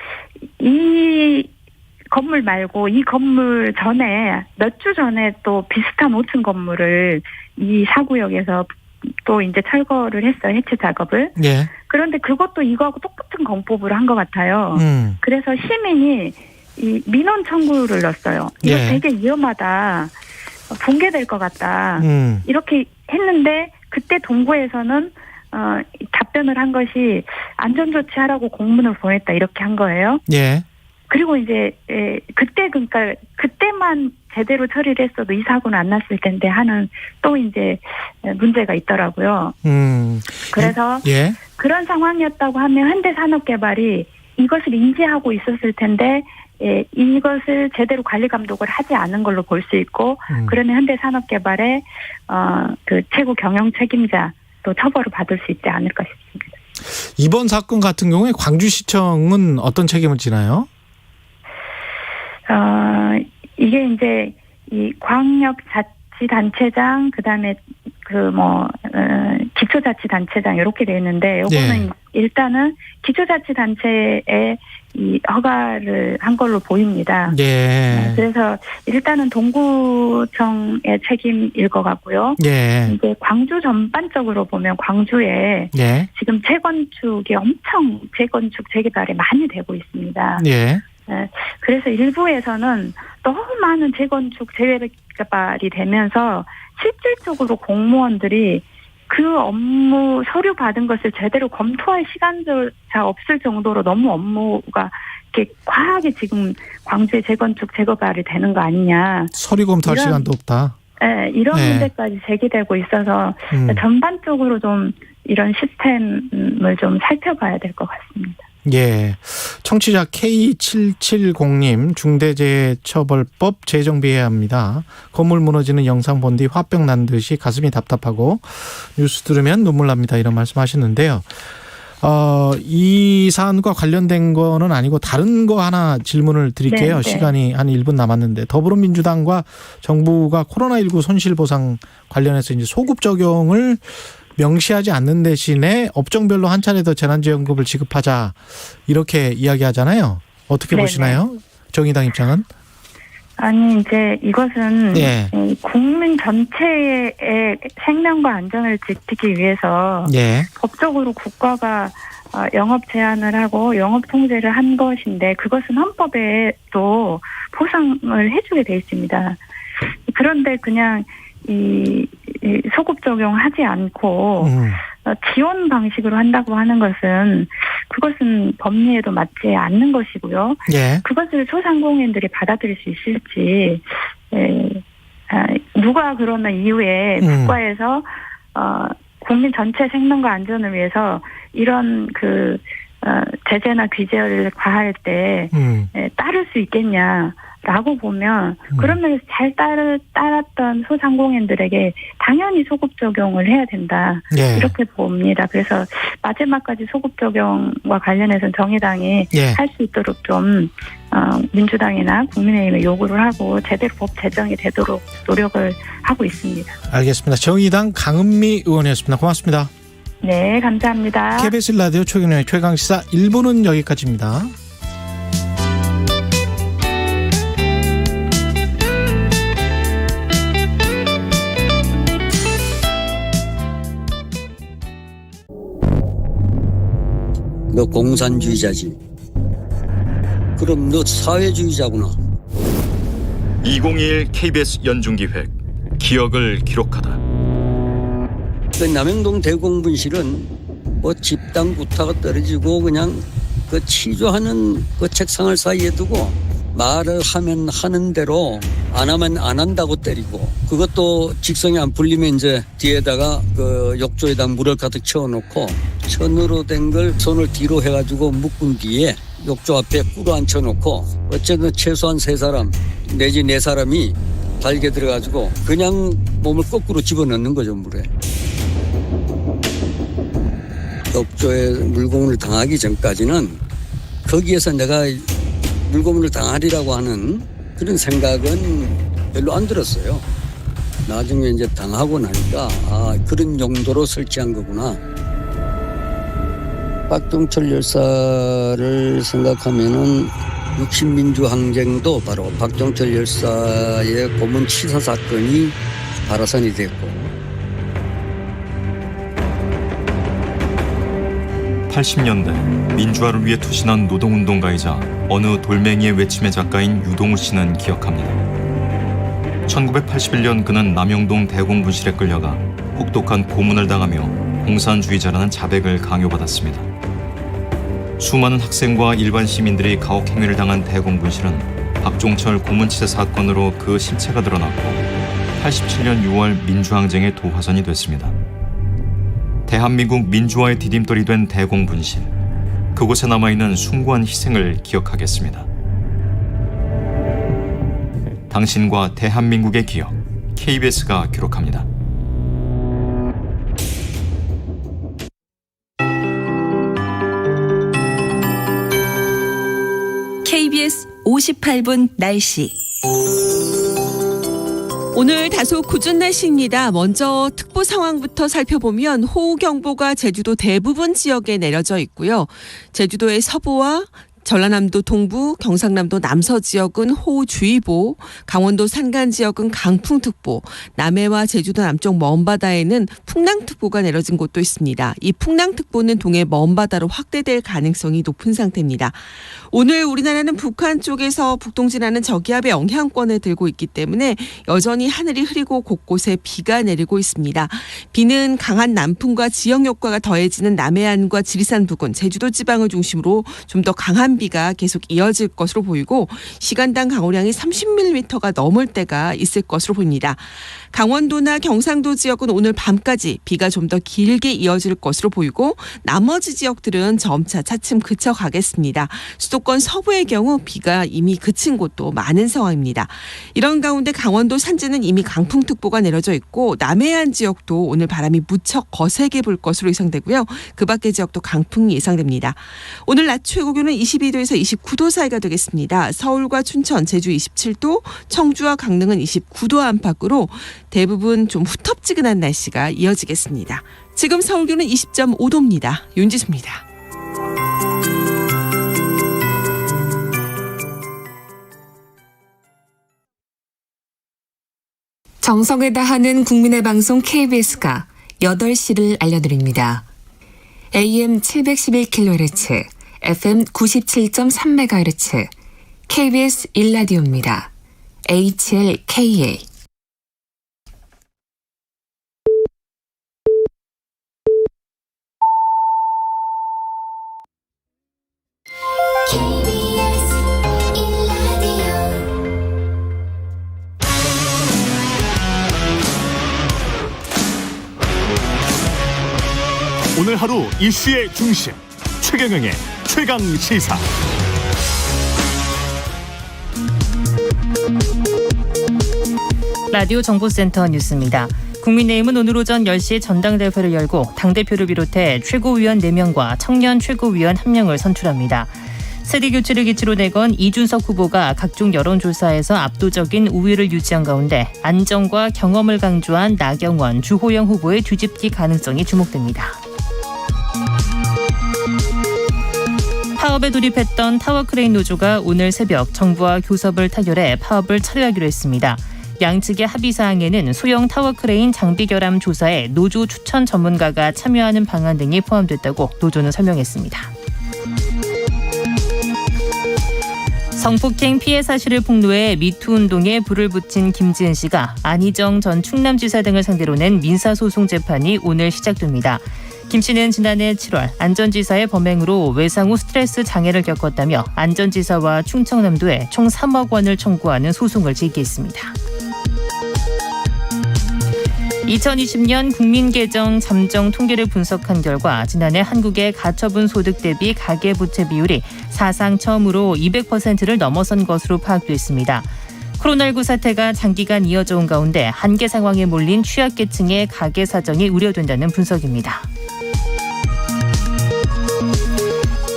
이 건물 말고 이 건물 전에 몇 주 전에 또 비슷한 5층 건물을 이 사구역에서 또 이제 철거를 했어요. 해체 작업을. 예. 그런데 그것도 이거하고 똑같은 공법으로 한 것 같아요. 그래서 시민이 이 민원 청구를 넣었어요. 이거 예. 되게 위험하다. 붕괴될 것 같다. 이렇게 했는데 그때 동구에서는 답변을 한 것이 안전조치하라고 공문을 보냈다. 이렇게 한 거예요. 예. 그리고 이제 그러니까 그때만 제대로 처리를 했어도 이 사고는 안 났을 텐데 하는 또 이제 문제가 있더라고요. 그래서 예. 그런 상황이었다고 하면 현대산업개발이 이것을 인지하고 있었을 텐데 이것을 제대로 관리 감독을 하지 않은 걸로 볼 수 있고 그러면 현대산업개발의 그 최고 경영 책임자 또 처벌을 받을 수 있지 않을까 싶습니다. 이번 사건 같은 경우에 광주시청은 어떤 책임을 지나요? 이게 이제 이 광역자치단체장 그다음에 기초자치단체장 이렇게 돼 있는데 요거는 일단은 기초자치단체에 이 허가를 한 걸로 보입니다. 예. 그래서 일단은 동구청의 책임일 것 같고요. 예. 이제 광주 전반적으로 보면 광주에 지금 재건축이 엄청 재건축 재개발이 많이 되고 있습니다. 예. 그래서 일부에서는 너무 많은 재건축 재개발이 되면서 실질적으로 공무원들이 그 업무 서류 받은 것을 제대로 검토할 시간조차 없을 정도로 너무 업무가 이렇게 과하게 지금 광주의 재건축 재개발이 되는 거 아니냐. 서류 검토할 시간도 없다. 네, 이런 문제까지 제기되고 있어서 전반적으로 좀 이런 시스템을 좀 살펴봐야 될 것 같습니다. 예. 청취자 K770님 중대재해처벌법 재정비해야 합니다. 건물 무너지는 영상 본 뒤 화병 난 듯이 가슴이 답답하고 뉴스 들으면 눈물 납니다. 이런 말씀 하시는데요. 이 사안과 관련된 거는 아니고 다른 거 하나 질문을 드릴게요. 네, 네. 시간이 한 1분 남았는데 더불어민주당과 정부가 코로나19 손실보상 관련해서 이제 소급 적용을 명시하지 않는 대신에 업종별로 한 차례 더 재난지원금을 지급하자 이렇게 이야기하잖아요. 어떻게 네네. 보시나요? 정의당 입장은? 아니 이제 이것은 예. 국민 전체의 생명과 안전을 지키기 위해서 예. 법적으로 국가가 영업 제한을 하고 영업 통제를 한 것인데 그것은 헌법에도 보상을 해주게 돼 있습니다. 그런데 그냥 이 소급 적용하지 않고 지원 방식으로 한다고 하는 것은 그것은 법리에도 맞지 않는 것이고요. 예. 그것을 소상공인들이 받아들일 수 있을지 누가 그러면 이후에 국가에서 국민 전체 생명과 안전을 위해서 이런 그 제재나 규제를 과할 때 따를 수 있겠냐라고 보면 그러면 잘 따랐던 소상공인들에게 당연히 소급 적용을 해야 된다. 예. 이렇게 봅니다. 그래서 마지막까지 소급 적용과 관련해서는 정의당이 예. 할 수 있도록 좀 민주당이나 국민의힘에 요구를 하고 제대로 법 제정이 되도록 노력을 하고 있습니다. 알겠습니다. 정의당 강은미 의원이었습니다. 고맙습니다. 네, 감사합니다. KBS 라디오 최경영의 최강시사 1부는 여기까지입니다. 너 공산주의자지. 그럼 너 사회주의자구나. 2021 KBS 연중기획 기억을 기록하다. 그 남영동 대공분실은 뭐 집당 구타가 떨어지고 그냥 그 치조하는 그 책상을 사이에 두고 말을 하면 하는 대로 안 하면 안 한다고 때리고 그것도 직성이 안 풀리면 이제 뒤에다가 그 욕조에다 물을 가득 채워놓고 천으로 된 걸 손을 뒤로 해가지고 묶은 뒤에 욕조 앞에 꿇어 앉혀놓고 어쨌든 최소한 3사람 내지 4사람이 달게 들어가지고 그냥 몸을 거꾸로 집어넣는 거죠, 물에. 욕조에 물고문을 당하기 전까지는 거기에서 내가 물고문을 당하리라고 하는 그런 생각은 별로 안 들었어요. 나중에 이제 당하고 나니까 그런 용도로 설치한 거구나. 박종철 열사를 생각하면은 60민주항쟁도 바로 박종철 열사의 고문 치사 사건이 발화선이 됐고 80년대 민주화를 위해 투신한 노동운동가이자 어느 돌멩이의 외침의 작가인 유동우 씨는 기억합니다. 1981년 그는 남영동 대공분실에 끌려가 혹독한 고문을 당하며 공산주의자라는 자백을 강요받았습니다. 수많은 학생과 일반 시민들이 가혹행위를 당한 대공분실은 박종철 고문치사 사건으로 그 실체가 드러났고 87년 6월 민주항쟁의 도화선이 됐습니다. 대한민국 민주화의 디딤돌이 된 대공분실, 그곳에 남아있는 숭고한 희생을 기억하겠습니다. 당신과 대한민국의 기억, KBS가 기록합니다. KBS 58분 날씨. 오늘 다소 궂은 날씨입니다. 먼저 특보 상황부터 살펴보면 호우경보가 제주도 대부분 지역에 내려져 있고요. 제주도의 서부와 전라남도 동부, 경상남도 남서 지역은 호우주의보, 강원도 산간 지역은 강풍특보, 남해와 제주도 남쪽 먼바다에는 풍랑특보가 내려진 곳도 있습니다. 이 풍랑특보는 동해 먼바다로 확대될 가능성이 높은 상태입니다. 오늘 우리나라는 북한 쪽에서 북동진하는 저기압의 영향권을 들고 있기 때문에 여전히 하늘이 흐리고 곳곳에 비가 내리고 있습니다. 비는 강한 남풍과 지역 효과가 더해지는 남해안과 지리산 부근, 제주도 지방을 중심으로 좀 더 강한 바람비가 계속 이어질 것으로 보이고 시간당 강우량이 30mm가 넘을 때가 있을 것으로 보입니다. 강원도나 경상도 지역은 오늘 밤까지 비가 좀 더 길게 이어질 것으로 보이고 나머지 지역들은 점차 차츰 그쳐가겠습니다. 수도권 서부의 경우 비가 이미 그친 곳도 많은 상황입니다. 이런 가운데 강원도 산지는 이미 강풍특보가 내려져 있고 남해안 지역도 오늘 바람이 무척 거세게 불 것으로 예상되고요. 그 밖의 지역도 강풍이 예상됩니다. 오늘 낮 최고 기온은 22도에서 29도 사이가 되겠습니다. 서울과 춘천, 제주 27도, 청주와 강릉은 29도 안팎으로 대부분 좀 후텁지근한 날씨가 이어지겠습니다. 지금 서울 기온은 20.5도입니다. 윤지수입니다. 정성을 다하는 국민의 방송 KBS가 8시를 알려드립니다. AM 711kHz, FM 97.3MHz, KBS 1라디오입니다. HLKA. 오늘 하루 이슈의 중심 최경영의 최강 시사. 라디오 정보센터 뉴스입니다. 국민의힘은 오늘 오전 10시에 전당대회를 열고 당대표를 비롯해 최고위원 4명과 청년 최고위원 1명을 선출합니다. 세대 교체를 기치로 내건 이준석 후보가 각종 여론조사에서 압도적인 우위를 유지한 가운데 안정과 경험을 강조한 나경원, 주호영 후보의 뒤집기 가능성이 주목됩니다. 파업에 돌입했던 타워크레인 노조가 오늘 새벽 정부와 교섭을 타결해 파업을 철회하기로 했습니다. 양측의 합의사항에는 소형 타워크레인 장비 결함 조사에 노조 추천 전문가가 참여하는 방안 등이 포함됐다고 노조는 설명했습니다. 성폭행 피해 사실을 폭로해 미투 운동에 불을 붙인 김지은 씨가 안희정 전 충남지사 등을 상대로 낸 민사소송 재판이 오늘 시작됩니다. 김 씨는 지난해 7월 안전지사의 범행으로 외상 후 스트레스 장애를 겪었다며 안전지사와 충청남도에 총 3억 원을 청구하는 소송을 제기했습니다. 2020년 국민계정 잠정 통계를 분석한 결과 지난해 한국의 가처분 소득 대비 가계부채 비율이 사상 처음으로 200%를 넘어선 것으로 파악됐습니다. 코로나19 사태가 장기간 이어져 온 가운데 한계 상황에 몰린 취약계층의 가계 사정이 우려된다는 분석입니다.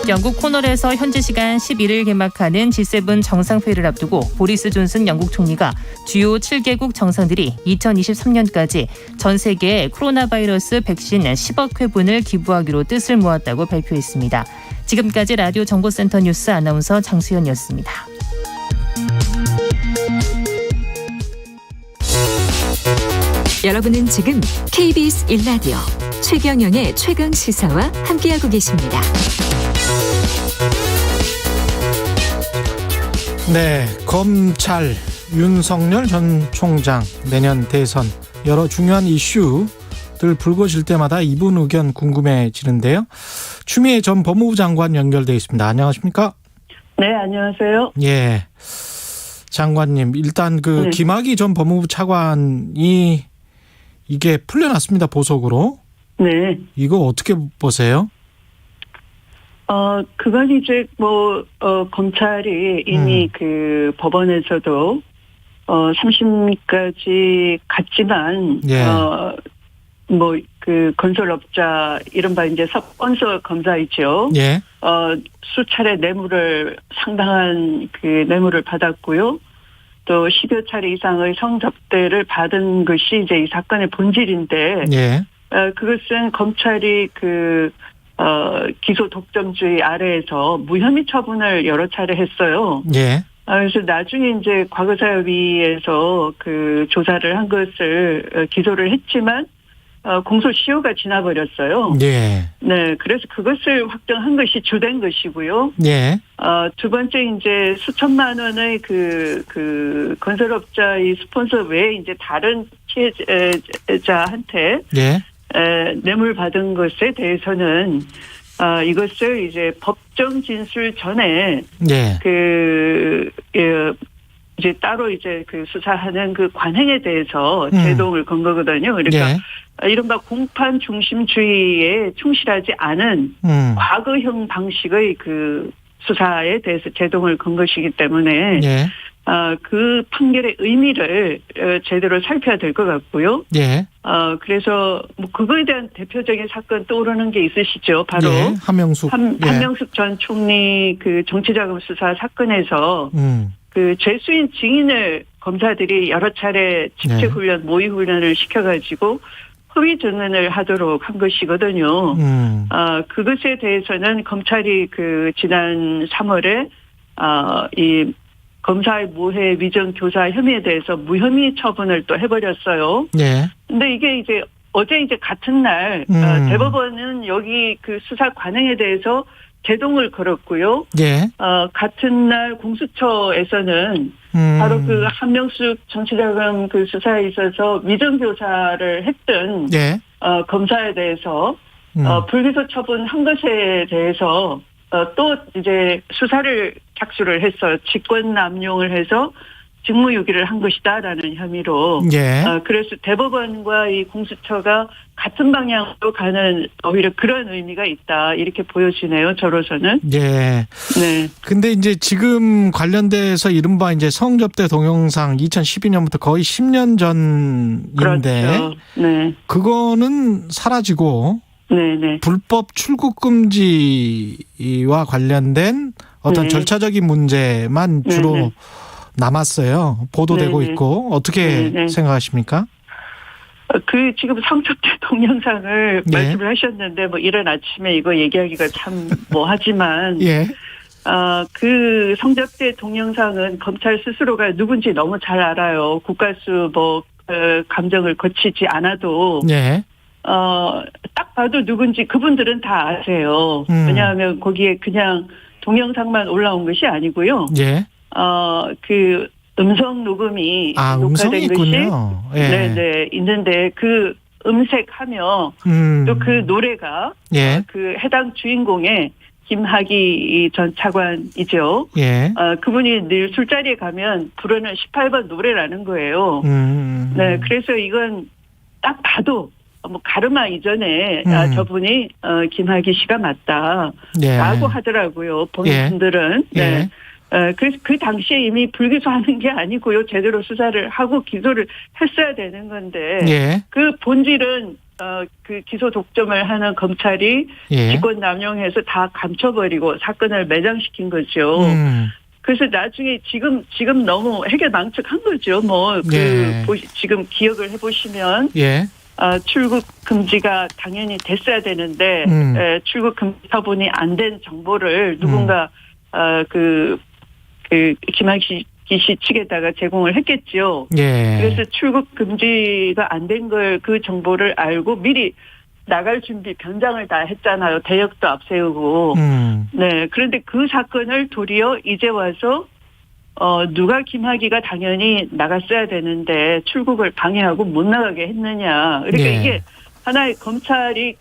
영국 코널에서 현지 시간 11일 개막하는 G7 정상회의를 앞두고 보리스 존슨 영국 총리가 주요 7개국 정상들이 2023년까지 전 세계에 코로나 바이러스 백신 10억 회분을 기부하기로 뜻을 모았다고 발표했습니다. 지금까지 라디오 정보센터 뉴스 아나운서 장수현이었습니다. 여러분은 지금 KBS 1라디오 최경영의 최강 시사와 함께하고 계십니다. 네, 검찰 윤석열 전 총장 내년 대선 여러 중요한 이슈들 불거질 때마다 이분 의견 궁금해지는데요. 추미애 전 법무부 장관 연결돼 있습니다. 안녕하십니까? 네, 안녕하세요. 예, 장관님 일단 네. 김학의 전 법무부 차관이 이게 풀려났습니다. 보석으로. 네. 이거 어떻게 보세요? 그건 이제 검찰이 이미 그 법원에서도 3심까지 갔지만, 예. 그 건설업자, 이른바 이제 스폰서 검사이죠. 예. 수차례 상당한 그 뇌물을 받았고요. 또 10여 차례 이상의 성접대를 받은 것이 이제 이 사건의 본질인데, 예. 그것은 검찰이 기소 독점주의 아래에서 무혐의 처분을 여러 차례 했어요. 예. 그래서 나중에 이제 과거사위에서 그 조사를 한 것을 기소를 했지만, 공소시효가 지나버렸어요. 예. 네. 그래서 그것을 확정한 것이 주된 것이고요. 예. 두 번째 이제 수천만 원의 그 건설업자의 스폰서 외에 이제 다른 피해자한테 예. 뇌물 받은 것에 대해서는 이것을 이제 법정 진술 전에 예. 이제 따로 이제 그 수사하는 그 관행에 대해서 제동을 건 거거든요. 그러니까 예. 이른바 공판 중심주의에 충실하지 않은 과거형 방식의 그 수사에 대해서 제동을 건 것이기 때문에 예. 그 판결의 의미를 제대로 살펴야 될 것 같고요. 예. 그래서 뭐 그거에 대한 대표적인 사건 떠오르는 게 있으시죠. 바로 예. 한명숙 전 총리 그 정치자금 수사 사건에서 그 죄수인 증인을 검사들이 여러 차례 직책훈련, 모의훈련을 시켜가지고 허위 증언을 하도록 한 것이거든요. 그것에 대해서는 검찰이 그 지난 3월에 이 검사의 무해 위정 교사 혐의에 대해서 무혐의 처분을 또 해버렸어요. 예. 근데 이게 이제 어제 이제 같은 날 대법원은 여기 그 수사 관행에 대해서 제동을 걸었고요. 예. 같은 날 공수처에서는 바로 그 한명숙 정치자금 그 수사에 있어서 위정교사를 했던 예. 검사에 대해서 불기소 처분한 것에 대해서 또 이제 수사를 착수를 해서 직권 남용을 해서 직무유기를 한 것이다라는 혐의로. 예. 그래서 대법원과 이 공수처가 같은 방향으로 가는 오히려 그런 의미가 있다 이렇게 보여지네요. 저로서는. 예. 네. 근데 이제 지금 관련돼서 이른바 이제 성접대 동영상 2012년부터 거의 10년 전인데. 그렇죠. 네. 그거는 사라지고. 네네. 불법 출국 금지와 관련된 어떤 네. 절차적인 문제만 주로 네네. 남았어요. 보도되고 네네. 있고 어떻게 네네. 생각하십니까? 그 지금 성접대 동영상을 예. 말씀을 하셨는데 뭐 이른 아침에 이거 얘기하기가 참 뭐 하지만 예. 그 성접대 동영상은 검찰 스스로가 누군지 너무 잘 알아요. 국가수 뭐 감정을 거치지 않아도 예. 딱 봐도 누군지 그분들은 다 아세요. 왜냐하면 거기에 그냥 동영상만 올라온 것이 아니고요. 예. 그 음성 녹음이 음성이 녹화된 것이 있군요. 예. 네네 있는데 그 음색하며 또 그 노래가 예. 그 해당 주인공의 김학의 전 차관이죠. 예. 그분이 늘 술자리에 가면 부르는 18번 노래라는 거예요. 네, 그래서 이건 딱 봐도 뭐 가르마 이전에 저분이 김학의 씨가 맞다라고 예. 하더라고요. 보는 분들은. 예. 네. 그래서 그 당시에 이미 불기소하는 게 아니고요. 제대로 수사를 하고 기소를 했어야 되는 건데 예. 그 본질은 그 기소 독점을 하는 검찰이 예. 직권 남용해서 다 감춰버리고 사건을 매장시킨 거죠. 그래서 나중에 지금 너무 해결망측한 거죠. 뭐 예. 지금 기억을 해보시면 예. 출국 금지가 당연히 됐어야 되는데 출국 금지 처분이 안 된 정보를 누군가 그 김학의 씨 측에다가 제공을 했겠지요. 예. 그래서 출국 금지가 안 된 걸 그 정보를 알고 미리 나갈 준비 변장을 다 했잖아요. 대역도 앞세우고. 네. 그런데 그 사건을 도리어 이제 와서 누가 김학의가 당연히 나갔어야 되는데 출국을 방해하고 못 나가게 했느냐. 그러니까 예. 이게 하나의 검찰이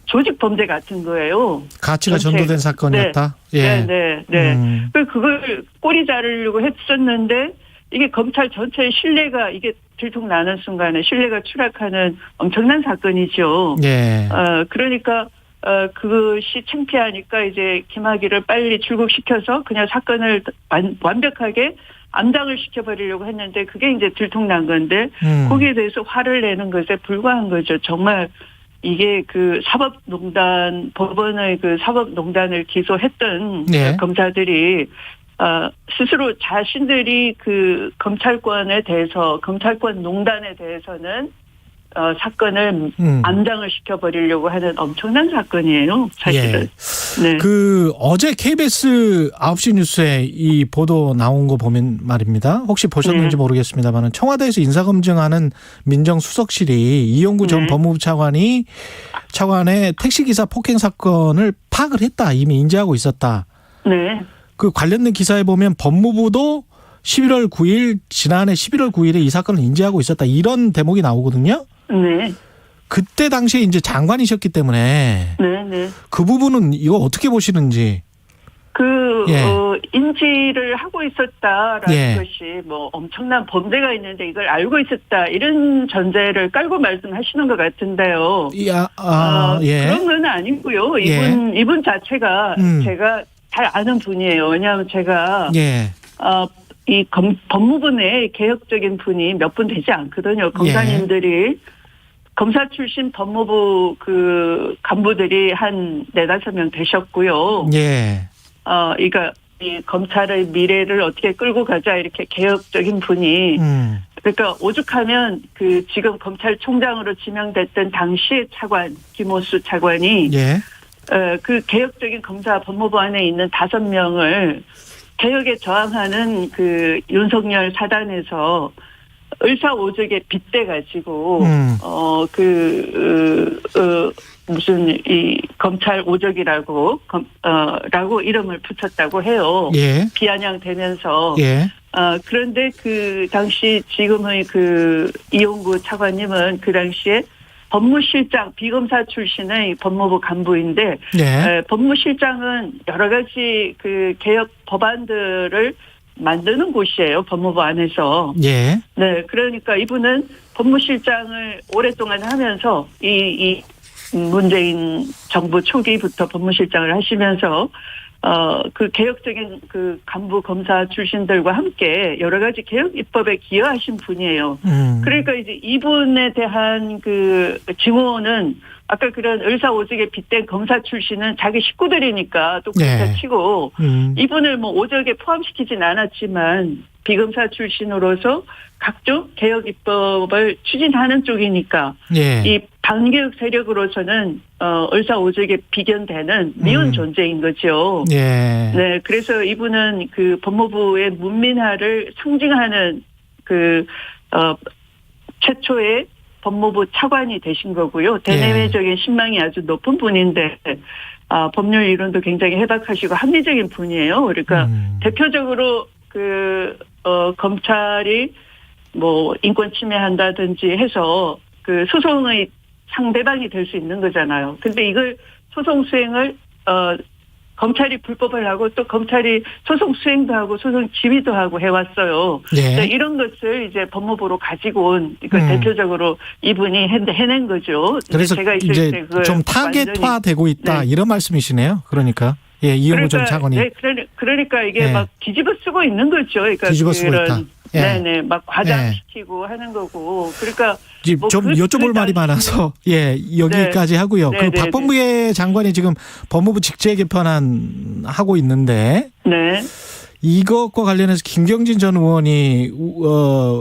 조직 범죄 같은 거예요. 가치가 전도된 사건이었다. 네. 예. 네. 그걸 꼬리 자르려고 했었는데 이게 검찰 전체의 신뢰가 이게 들통나는 순간에 신뢰가 추락하는 엄청난 사건이죠. 예. 그러니까 그것이 창피하니까 이제 김학의를 빨리 출국시켜서 그냥 사건을 완벽하게 암장을 시켜버리려고 했는데 그게 이제 들통난 건데 거기에 대해서 화를 내는 것에 불과한 거죠. 정말 이게 그 사법농단 법원의 그 사법농단을 기소했던 네. 검사들이 스스로 자신들이 그 검찰권에 대해서 검찰권 농단에 대해서는 사건을 암장을 시켜버리려고 하는 엄청난 사건이에요. 사실은. 예. 네. 그 어제 KBS 9시 뉴스에 이 보도 나온 거 보면 말입니다. 혹시 보셨는지 모르겠습니다만 청와대에서 인사검증하는 민정수석실이 이용구 전 법무부 차관의 택시기사 폭행 사건을 파악을 했다. 이미 인지하고 있었다. 네. 그 관련된 기사에 보면 법무부도 11월 9일 지난해 11월 9일에 이 사건을 인지하고 있었다. 이런 대목이 나오거든요. 네. 그때 당시에 이제 장관이셨기 때문에 네. 그 부분은 이거 어떻게 보시는지. 인지를 하고 있었다라는 예. 것이 뭐 엄청난 범죄가 있는데 이걸 알고 있었다 이런 전제를 깔고 말씀하시는 것 같은데요. 예. 그런 건 아니고요. 이분 자체가 제가 잘 아는 분이에요. 왜냐하면 제가 이 법무부 내 개혁적인 분이 몇 분 되지 않거든요. 검사님들이 검사 출신 법무부 그 간부들이 한 4-5명 되셨고요. 그러니까 이 검찰의 미래를 어떻게 끌고 가자 이렇게 개혁적인 분이 그러니까 오죽하면 그 지금 검찰총장으로 지명됐던 당시의 차관 김호수 차관이 그 개혁적인 검사 법무부 안에 있는 5명을 개혁에 저항하는 그 윤석열 사단에서 을사오적에 빗대 가지고 무슨 이 검찰 오적이라고 라고 이름을 붙였다고 해요. 비아냥되면서. 그런데 그 당시 지금의 그 이용구 차관님은 그 당시에 법무실장 비검사 출신의 법무부 간부인데 법무실장은 여러 가지 그 개혁 법안들을 만드는 곳이에요. 법무부 안에서. 네, 그러니까 이분은 법무실장을 오랫동안 하면서 이 문재인 정부 초기부터 법무실장을 하시면서 그 개혁적인 그 간부 검사 출신들과 함께 여러 가지 개혁 입법에 기여하신 분이에요. 그러니까 이제 이분에 대한 그 증오는 아까 그런 을사오적에 빗댄 검사 출신은 자기 식구들이니까 또 그렇다 치고 이분을 뭐 오적에 포함시키진 않았지만 비검사 출신으로서 각종 개혁 입법을 추진하는 쪽이니까 이 반개혁 세력으로서는 을사오적에 비견되는 미운 존재인 거죠. 네, 그래서 이분은 그 법무부의 문민화를 상징하는 그 최초의 법무부 차관이 되신 거고요. 대내외적인 신망이 아주 높은 분인데 법률 이론도 굉장히 해박하시고 합리적인 분이에요. 그러니까 대표적으로 그 검찰이 뭐 인권 침해한다든지 해서 그 소송의 상대방이 될 수 있는 거잖아요. 근데 이걸 소송 수행을 검찰이 불법을 하고 또 검찰이 소송 수행도 하고 소송 지휘도 하고 해왔어요. 이런 것을 이제 법무부로 가지고 온 그러니까 대표적으로 이분이 해낸 거죠. 그래서 제가 있을 이제 때 그걸 좀 타겟화되고 있다 이런 말씀이시네요. 그러니까 이용우 전 차관이. 그러니까 이게 막 뒤집어 쓰고 있는 거죠. 그러니까 뒤집어 쓰고 있다. 네네, 막 과장시키고 하는 거고. 그러니까 뭐 좀 여쭤볼 말이 많아서 여기까지 하고요. 그 박범계 장관이 지금 법무부 직제 개편안 하고 있는데 이것과 관련해서 김경진 전 의원이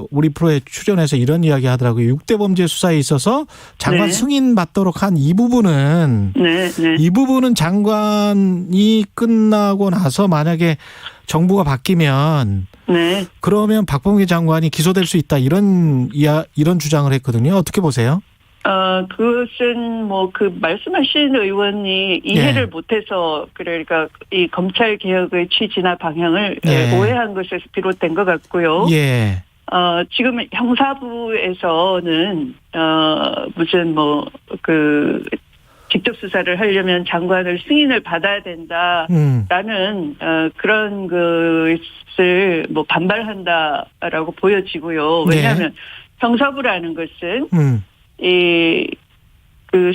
우리 프로에 출연해서 이런 이야기 하더라고요. 6대 범죄 수사에 있어서 장관 승인 받도록 한 이 부분은 이 부분은 장관이 끝나고 나서 만약에 정부가 바뀌면 그러면 박범계 장관이 기소될 수 있다 이런 주장을 했거든요. 어떻게 보세요? 그것은 뭐 그 말씀하신 의원이 이해를 못해서 그러니까 이 검찰 개혁의 취지나 방향을 오해한 것에서 비롯된 것 같고요. 지금 형사부에서는 무슨 뭐 그 직접 수사를 하려면 장관을 승인을 받아야 된다라는 그런 것을 뭐 반발한다라고 보여지고요. 왜냐하면 형사부라는 것은 그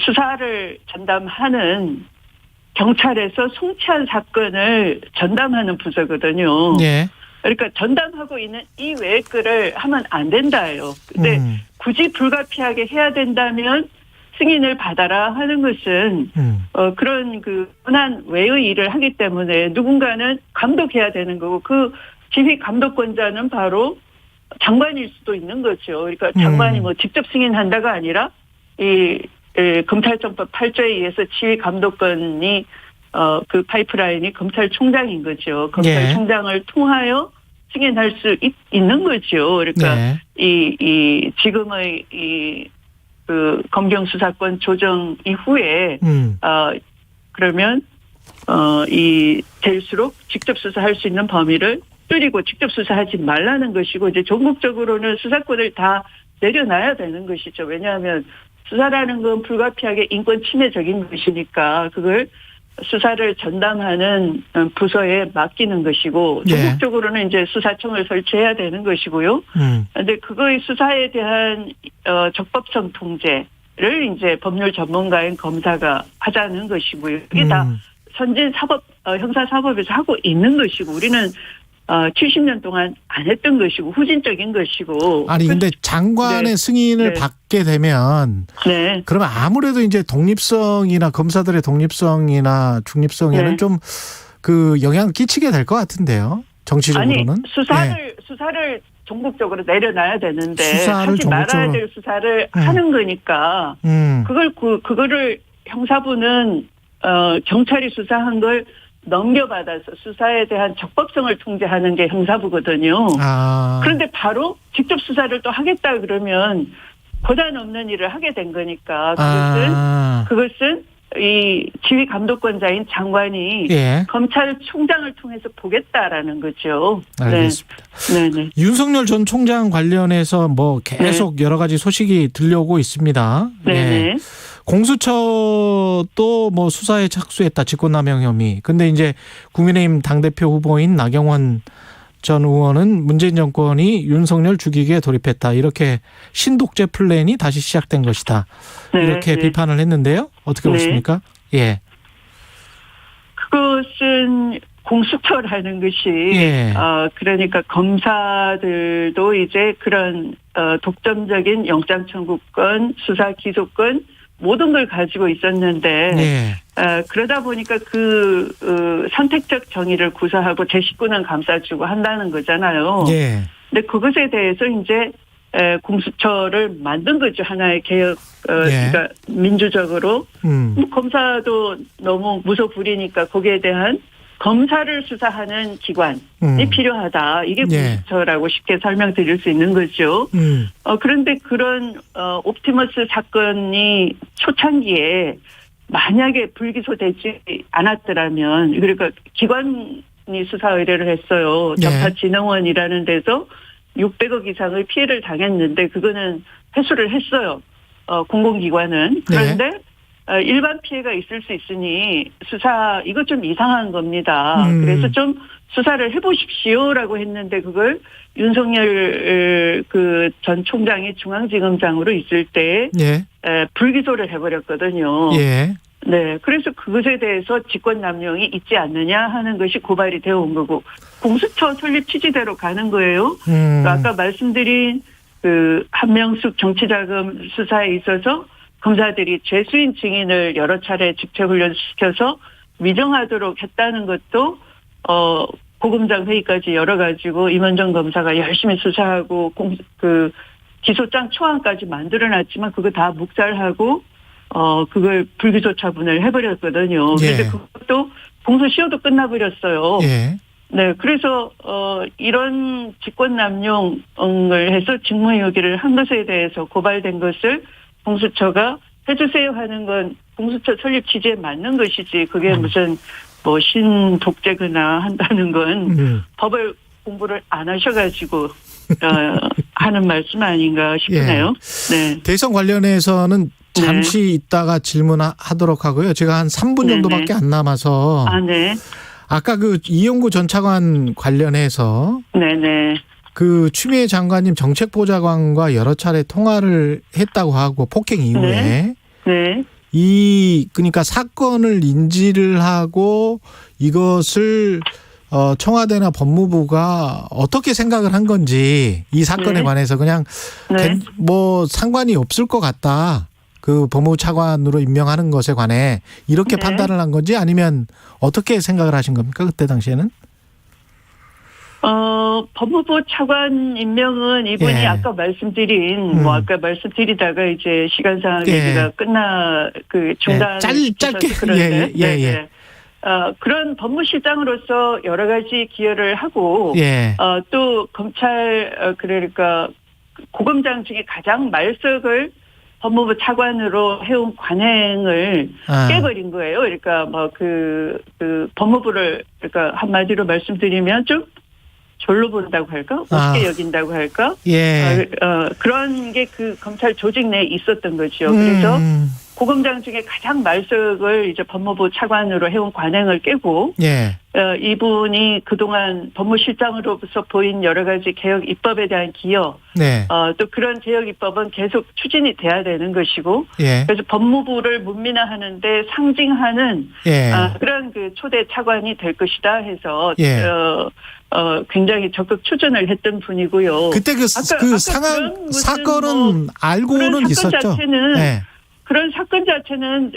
수사를 전담하는 경찰에서 송치한 사건을 전담하는 부서거든요. 그러니까 전담하고 있는 이 외의 거를 하면 안 된다예요. 근데 굳이 불가피하게 해야 된다면 승인을 받아라 하는 것은 그런 그 흔한 외의 일을 하기 때문에 누군가는 감독해야 되는 거고 그 지휘 감독권자는 바로 장관일 수도 있는 거죠. 그러니까 장관이 뭐 직접 승인한다가 아니라 이 검찰청법 8조에 의해서 지휘 감독권이 그 파이프라인이 검찰총장인 거죠. 검찰총장을 통하여 승인할 수 있는 거죠. 그러니까 이 지금의 그 검경 수사권 조정 이후에 그러면 이 될수록 직접 수사할 수 있는 범위를 줄이고 직접 수사하지 말라는 것이고 이제 전국적으로는 수사권을 다 내려놔야 되는 것이죠. 왜냐하면 수사라는 건 불가피하게 인권 침해적인 것이니까 그걸 수사를 전담하는 부서에 맡기는 것이고 전국적으로는 이제 수사청을 설치해야 되는 것이고요. 그런데 그거의 수사에 대한 적법성 통제를 이제 법률 전문가인 검사가 하자는 것이고요. 이게 다 선진 사법 형사사법에서 하고 있는 것이고 우리는 70년 동안 안 했던 것이고 후진적인 것이고. 아니 근데 장관의 승인을 받게 되면 그러면 아무래도 이제 독립성이나 검사들의 독립성이나 중립성에는 좀 그 영향을 끼치게 될 것 같은데요. 정치적으로는. 아니 수사를 전국적으로 내려놔야 되는데 하지 말아야 될 수사를 하는 거니까 그거를 형사부는 경찰이 수사한 걸 넘겨받아서 수사에 대한 적법성을 통제하는 게 형사부거든요. 그런데 바로 직접 수사를 또 하겠다 그러면 고단 없는 일을 하게 된 거니까 그것은 이 지휘 감독권자인 장관이 검찰총장을 통해서 보겠다라는 거죠. 알겠습니다. 네네. 윤석열 전 총장 관련해서 뭐 계속 여러 가지 소식이 들려오고 있습니다. 네네. 공수처도 뭐 수사에 착수했다. 직권남용 혐의. 근데 이제 국민의힘 당대표 후보인 나경원 전 의원은 문재인 정권이 윤석열 죽이기에 돌입했다. 이렇게 신독재 플랜이 다시 시작된 것이다. 이렇게 비판을 했는데요. 어떻게 보십니까? 예. 그것은 공수처라는 것이 그러니까 검사들도 이제 그런 독점적인 영장 청구권, 수사 기소권 모든 걸 가지고 있었는데 그러다 보니까 그 선택적 정의를 구사하고 제 식구는 감싸주고 한다는 거잖아요. 근데 그것에 대해서 이제 공수처를 만든 거죠. 하나의 개혁, 그러니까 민주적으로. 검사도 너무 무소불위니까 거기에 대한 검사를 수사하는 기관이 필요하다. 이게 공수처라고 쉽게 설명드릴 수 있는 거죠. 그런데 그런 옵티머스 사건이 초창기에 만약에 불기소되지 않았더라면 그러니까 기관이 수사 의뢰를 했어요. 정파진흥원이라는 데서 600억 이상의 피해를 당했는데 그거는 회수를 했어요. 공공기관은. 그런데 일반 피해가 있을 수 있으니 수사 이거 좀 이상한 겁니다. 그래서 좀 수사를 해보십시오라고 했는데 그걸 윤석열 그 전 총장이 중앙지검장으로 있을 때 불기소를 해버렸거든요. 네, 그래서 그것에 대해서 직권남용이 있지 않느냐 하는 것이 고발이 되어 온 거고 공수처 설립 취지대로 가는 거예요. 아까 말씀드린 그 한명숙 정치자금 수사에 있어서 검사들이 죄수인 증인을 여러 차례 직책훈련시켜서 위정하도록 했다는 것도 고검장 회의까지 열어가지고 임원정 검사가 열심히 수사하고 기소장 초안까지 만들어놨지만 그거 다 묵살하고 그걸 불기소 처분을 해버렸거든요. 그런데 그것도 공소시효도 끝나버렸어요. 네, 그래서 이런 직권남용을 해서 직무유기를 한 것에 대해서 고발된 것을 공수처가 해주세요 하는 건 공수처 설립 취지에 맞는 것이지 그게 무슨 뭐 신독재거나 한다는 건 법을 공부를 안 하셔가지고 하는 말씀 아닌가 싶네요. 대선 관련해서는 잠시 있다가 질문하도록 하고요. 제가 한 3분 정도밖에 안 남아서 아까 그 이용구 전 차관 관련해서 그 추미애 장관님 정책보좌관과 여러 차례 통화를 했다고 하고 폭행 이후에 그러니까 사건을 인지를 하고 이것을 청와대나 법무부가 어떻게 생각을 한 건지 이 사건에 관해서 그냥 뭐 상관이 없을 것 같다. 그 법무부 차관으로 임명하는 것에 관해 이렇게 판단을 한 건지 아니면 어떻게 생각을 하신 겁니까? 그때 당시에는? 법무부 차관 임명은 이분이 아까 말씀드린 아까 말씀드리다가 이제 시간상 얘기가 중단 짧게 그런데 그런 법무실장으로서 여러 가지 기여를 하고 또 검찰 그러니까 고검장 중에 가장 말석을 법무부 차관으로 해온 관행을 깨버린 거예요. 그러니까 뭐 그 법무부를 그러니까 한마디로 말씀드리면 좀 졸로 본다고 할까? 우습게 여긴다고 할까? 예. 그런 게 그 검찰 조직 내에 있었던 거죠. 그래서 고검장 중에 가장 말석을 이제 법무부 차관으로 해온 관행을 깨고 예. 이분이 그동안 법무실장으로서 보인 여러 가지 개혁 입법에 대한 기여, 네. 또 그런 개혁 입법은 계속 추진이 돼야 되는 것이고, 예. 그래서 법무부를 문민화하는데 상징하는 예. 그런 그 초대 차관이 될 것이다 해서 예. 굉장히 적극 추진을 했던 분이고요. 그때 그 상황 사건은 알고는 있었죠. 자체는 네. 그런 사건 자체는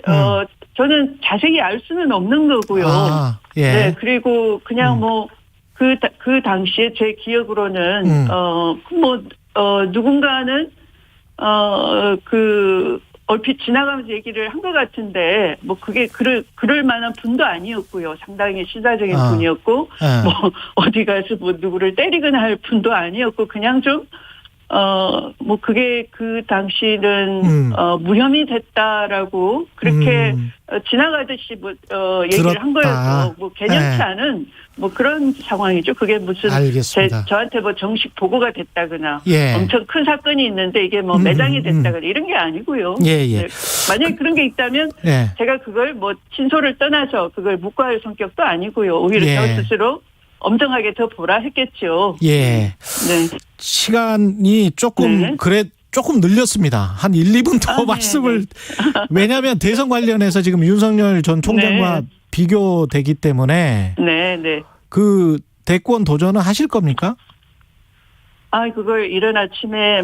저는 자세히 알 수는 없는 거고요. 예. 네, 그리고 그냥 그 당시에 제 기억으로는 누군가는 얼핏 지나가면서 얘기를 한 것 같은데 그게 그럴 만한 분도 아니었고요. 상당히 시사적인 분이었고 어디 가서 누구를 때리거나 할 분도 아니었고 그냥 좀 그게 그 당시는 무혐의 됐다라고 그렇게 지나가듯이 얘기를 한 거여서 개념치 않은 그런 상황이죠. 그게 무슨 저한테 정식 보고가 됐다거나 엄청 큰 사건이 있는데 이게 매장이 됐다거나 이런 게 아니고요. 네. 만약에 그런 게 있다면 제가 그걸 친소를 떠나서 그걸 묵과할 성격도 아니고요. 오히려 저 스스로 엄정하게 더 보라 했겠죠. 예. 네. 시간이 조금 조금 늘렸습니다. 한 1, 2분 더 말씀을 왜냐하면 대선 관련해서 지금 윤석열 전 총장과 비교되기 때문에 그 대권 도전은 하실 겁니까? 그걸 이른 아침에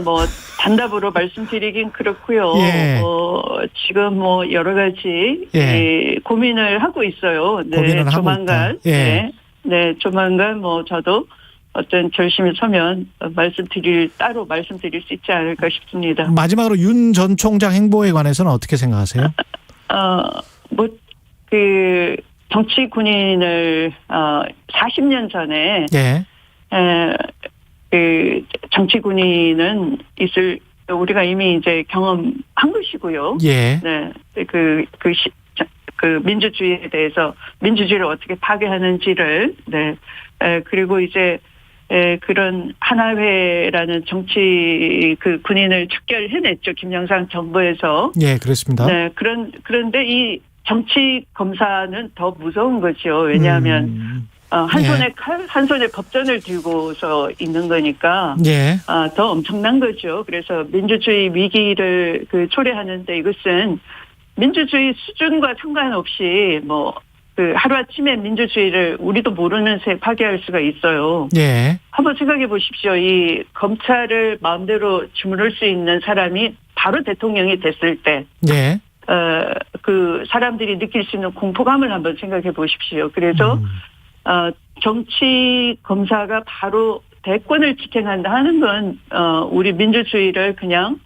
단답으로 말씀드리긴 그렇고요. 지금 여러 가지 고민을 하고 있어요. 고민을 조만간. 하고 있다. 네, 조만간 저도 어떤 결심이 서면 따로 말씀드릴 수 있지 않을까 싶습니다. 마지막으로 윤 전 총장 행보에 관해서는 어떻게 생각하세요? 정치 군인을 40년 전에 정치 군인은 우리가 이미 이제 경험한 것이고요. 네, 그 민주주의에 대해서 민주주의를 어떻게 파괴하는지를 그리고 이제 그런 하나회라는 정치 군인을 척결해냈죠. 김영삼 정부에서. 예, 그렇습니다. 네, 그런데 이 정치 검사는 더 무서운 거죠. 왜냐하면 한 손에 칼, 한 손에 법전을 들고서 있는 거니까 더 엄청난 거죠. 그래서 민주주의 위기를 초래하는데 이것은 민주주의 수준과 상관없이 하루아침에 민주주의를 우리도 모르는 새 파괴할 수가 있어요. 한번 생각해 보십시오. 이 검찰을 마음대로 주무를 수 있는 사람이 바로 대통령이 됐을 때 그 사람들이 느낄 수 있는 공포감을 한번 생각해 보십시오. 그래서 정치 검사가 바로 대권을 직행한다 하는 건 우리 민주주의를 그냥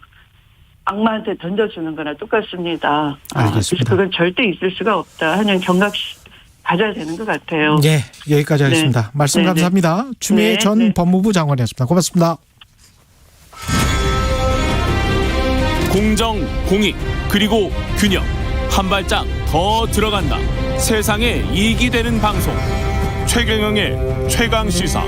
악마한테 던져주는 거나 똑같습니다. 그래서 그건 절대 있을 수가 없다 하는 경각 가져야 되는 것 같아요. 네, 여기까지 하겠습니다. 말씀 감사합니다. 추미애 전 법무부 장관이었습니다. 고맙습니다. 공정, 공익, 그리고 균형. 한 발짝 더 들어간다. 세상에 이익이 되는 방송. 최경영의 최강시사.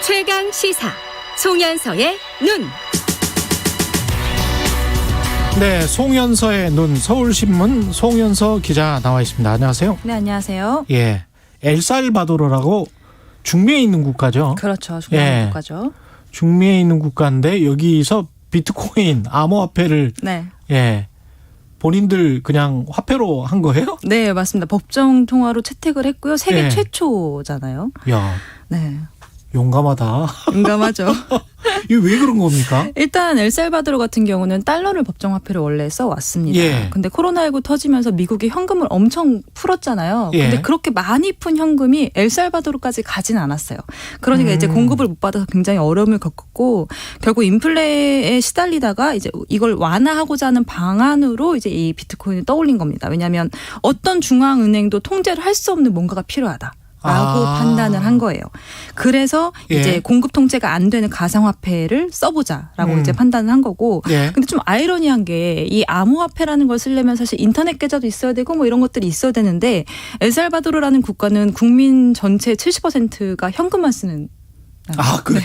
최강시사 송현서의 눈. 네, 송현서의 눈. 서울신문 송현서 기자 나와 있습니다. 안녕하세요. 네, 안녕하세요. 예, 엘살바도르라고 중미에 있는 국가죠. 그렇죠. 중미에 있는 국가죠. 중미에 있는 국가인데 여기서 비트코인 암호화폐를 본인들 그냥 화폐로 한 거예요? 네, 맞습니다. 법정 통화로 채택을 했고요. 세계 최초잖아요. 야, 네. 용감하다. 용감하죠. 이게 왜 그런 겁니까? 일단 엘살바도르 같은 경우는 달러를 법정화폐로 원래 써왔습니다. 근데 코로나19 터지면서 미국이 현금을 엄청 풀었잖아요. 근데 그렇게 많이 푼 현금이 엘살바도르까지 가진 않았어요. 그러니까 이제 공급을 못 받아서 굉장히 어려움을 겪었고 결국 인플레에 시달리다가 이제 이걸 완화하고자 하는 방안으로 이제 이 비트코인을 떠올린 겁니다. 왜냐하면 어떤 중앙은행도 통제를 할 수 없는 뭔가가 필요하다. 판단을 한 거예요. 그래서 이제 공급 통제가 안 되는 가상화폐를 써보자라고 이제 판단을 한 거고. 근데 좀 아이러니한 게 이 암호화폐라는 걸 쓰려면 사실 인터넷 계좌도 있어야 되고 뭐 이런 것들이 있어야 되는데 엘살바도르라는 국가는 국민 전체 70%가 현금만 쓰는. 그래요?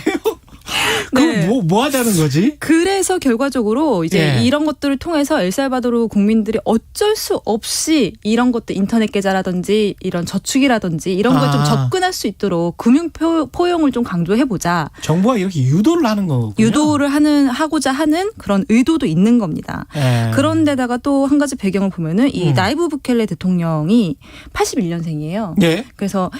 그럼 뭐 하자는 거지? 그래서 결과적으로 이제 이런 것들을 통해서 엘살바도르 국민들이 어쩔 수 없이 이런 것들 인터넷 계좌라든지 이런 저축이라든지 이런 걸 좀 접근할 수 있도록 금융 포용을 좀 강조해 보자. 정부가 이렇게 유도를 하는 거군요. 유도를 하고자 하는 그런 의도도 있는 겁니다. 그런데다가 또 한 가지 배경을 보면은 이 나이브 부켈레 대통령이 81년생이에요. 그래서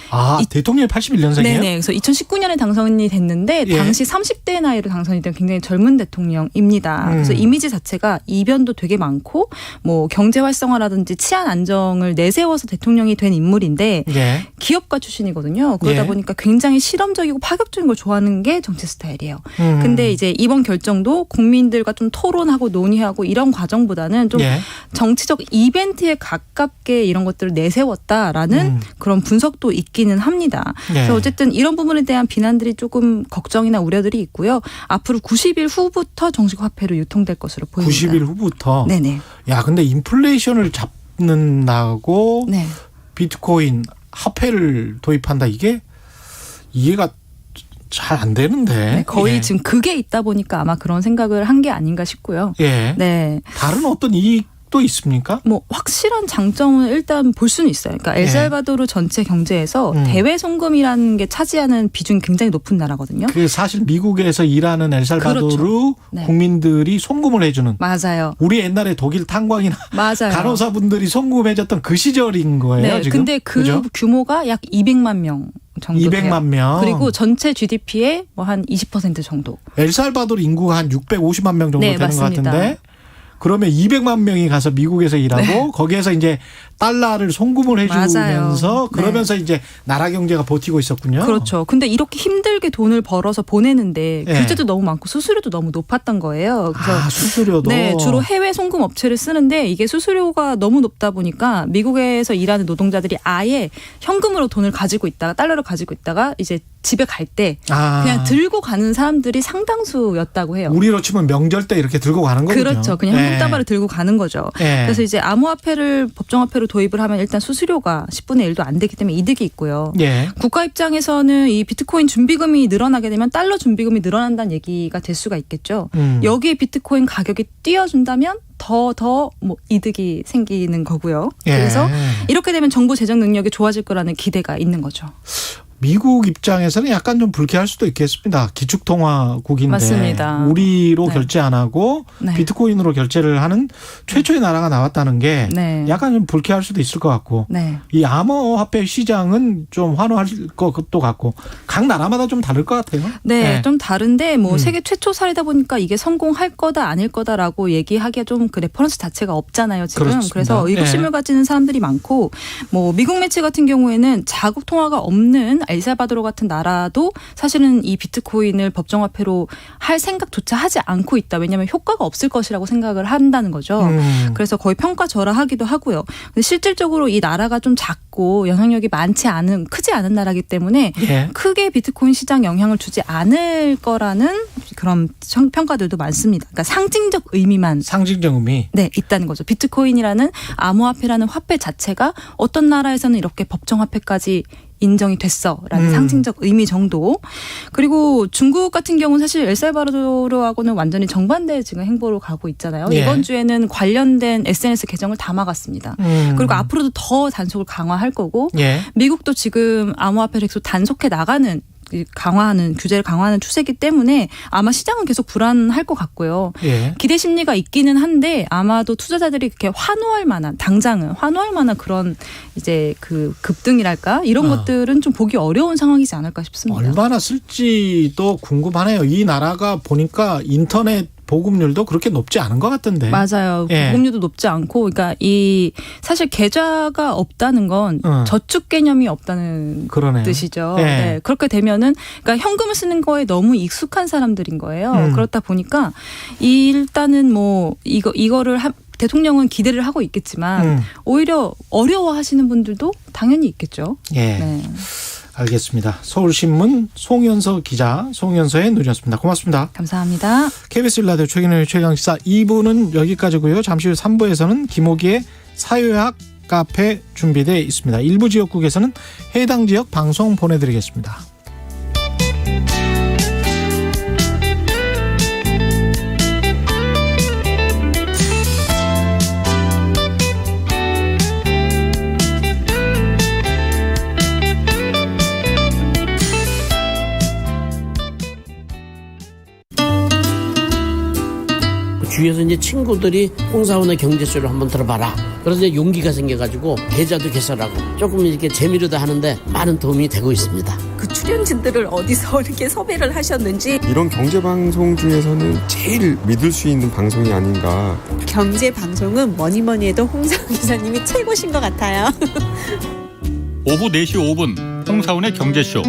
대통령이 81년생이에요? 네네. 그래서 2019년에 당선이 됐는데 당시 30대 나이로 당선이 된 굉장히 젊은 대통령입니다. 그래서 이미지 자체가 이변도 되게 많고 뭐 경제 활성화라든지 치안 안정을 내세워서 대통령이 된 인물인데 기업가 출신이거든요. 그러다 보니까 굉장히 실험적이고 파격적인 걸 좋아하는 게 정치 스타일이에요. 근데 이제 이번 결정도 국민들과 좀 토론하고 논의하고 이런 과정보다는 좀 정치적 이벤트에 가깝게 이런 것들을 내세웠다라는 그런 분석도 있기는 합니다. 그래서 어쨌든 이런 부분에 대한 비난들이 조금 걱정이나 우려들이 있고요. 앞으로 90일 후부터 정식 화폐로 유통될 것으로 보입니다. 90일 후부터? 네네. 야, 근데 인플레이션을 잡는다고 비트코인 화폐를 도입한다. 이게 이해가 잘 안 되는데. 거의 지금 그게 있다 보니까 아마 그런 생각을 한 게 아닌가 싶고요. 다른 어떤 이익도 있습니까? 뭐 확실한 장점은 일단 볼 수는 있어요. 그러니까 엘살바도르 전체 경제에서 대외 송금이라는 게 차지하는 비중이 굉장히 높은 나라거든요. 그 사실 미국에서 일하는 엘살바도르 국민들이 송금을 해주는. 맞아요. 우리 옛날에 독일 탄광이나 간호사분들이 송금해줬던 그 시절인 거예요. 지금. 근데 그 규모가 약 200만 명. 정도 200만 명. 그리고 전체 GDP의 뭐 한 20% 정도. 엘살바도르 인구가 한 650만 명 정도 되는 맞습니다. 것 같은데 그러면 200만 명이 가서 미국에서 일하고 거기에서 이제 달러를 송금을 해주면서 그러면서 이제 나라 경제가 버티고 있었군요. 그렇죠. 근데 이렇게 힘들게 돈을 벌어서 보내는데 규제도 너무 많고 수수료도 너무 높았던 거예요. 그래서 수수료도. 주로 해외 송금 업체를 쓰는데 이게 수수료가 너무 높다 보니까 미국에서 일하는 노동자들이 아예 현금으로 돈을 가지고 있다가 달러를 가지고 있다가 이제 집에 갈 때 그냥 들고 가는 사람들이 상당수였다고 해요. 우리로 치면 명절 때 이렇게 들고 가는 거죠. 그렇죠. 그냥 현금다발을 들고 가는 거죠. 그래서 이제 암호화폐를 법정화폐로 도입을 하면 일단 수수료가 10분의 1도 안 되기 때문에 이득이 있고요. 국가 입장에서는 이 비트코인 준비금이 늘어나게 되면 달러 준비금이 늘어난다는 얘기가 될 수가 있겠죠. 여기에 비트코인 가격이 뛰어준다면 더 뭐 이득이 생기는 거고요. 그래서 이렇게 되면 정부 재정 능력이 좋아질 거라는 기대가 있는 거죠. 미국 입장에서는 약간 좀 불쾌할 수도 있겠습니다. 기축통화국인데 맞습니다. 우리로 결제 안 하고 비트코인으로 결제를 하는 최초의 나라가 나왔다는 게 약간 좀 불쾌할 수도 있을 것 같고 이 암호화폐 시장은 좀 환호할 것도 같고 각 나라마다 좀 다를 것 같아요. 좀 다른데 뭐 세계 최초 사례다 보니까 이게 성공할 거다 아닐 거다라고 얘기하기가 좀 그 레퍼런스 자체가 없잖아요. 지금. 그렇습니다. 그래서 의구심을 가지는 사람들이 많고 뭐 미국 매체 같은 경우에는 자국 통화가 없는 엘살바도르 같은 나라도 사실은 이 비트코인을 법정화폐로 할 생각조차 하지 않고 있다. 왜냐하면 효과가 없을 것이라고 생각을 한다는 거죠. 그래서 거의 평가절하하기도 하고요. 근데 실질적으로 이 나라가 좀 작고 영향력이 크지 않은 나라이기 때문에 크게 비트코인 시장 영향을 주지 않을 거라는 그런 평가들도 많습니다. 그러니까 상징적 의미만 있다는 거죠. 비트코인이라는 암호화폐라는 화폐 자체가 어떤 나라에서는 이렇게 법정화폐까지 인정이 됐어라는 상징적 의미 정도. 그리고 중국 같은 경우는 사실 엘살바도르하고는 완전히 정반대의 지금 행보로 가고 있잖아요. 이번 주에는 관련된 SNS 계정을 다 막았습니다. 그리고 앞으로도 더 단속을 강화할 거고 미국도 지금 암호화폐를 계속 단속해 나가는 규제를 강화하는 추세이기 때문에 아마 시장은 계속 불안할 것 같고요. 기대 심리가 있기는 한데 아마도 투자자들이 그렇게 당장은 환호할 만한 그런 이제 그 급등이랄까 이런 것들은 좀 보기 어려운 상황이지 않을까 싶습니다. 얼마나 쓸지도 궁금하네요. 이 나라가 보니까 인터넷 보급률도 그렇게 높지 않은 것 같던데. 맞아요. 보급률도 높지 않고, 그러니까 사실 계좌가 없다는 건 저축 개념이 없다는 뜻이죠. 그렇게 되면은, 그러니까 현금을 쓰는 거에 너무 익숙한 사람들인 거예요. 그렇다 보니까 일단은 뭐 이거를 대통령은 기대를 하고 있겠지만 오히려 어려워하시는 분들도 당연히 있겠죠. 알겠습니다. 서울신문 송현서 기자, 송현서의 눈이었습니다. 고맙습니다. 감사합니다. KBS 일라디오 최경영의 최강시사 2부는 여기까지고요. 잠시 후 3부에서는 김호기의 사회학 카페 준비되어 있습니다. 일부 지역국에서는 해당 지역 방송 보내드리겠습니다. 주위에서 이제 친구들이 홍사원의 경제쇼를 한번 들어봐라. 그래서 이제 용기가 생겨가지고 계좌도 개설하고 조금 이렇게 재미로도 하는데 많은 도움이 되고 있습니다. 그 출연진들을 어디서 이렇게 섭외를 하셨는지. 이런 경제방송 중에서는 제일 믿을 수 있는 방송이 아닌가. 경제방송은 뭐니 해도 홍사원 기자님이 최고신 것 같아요. 오후 4시 5분 홍사원의 경제쇼.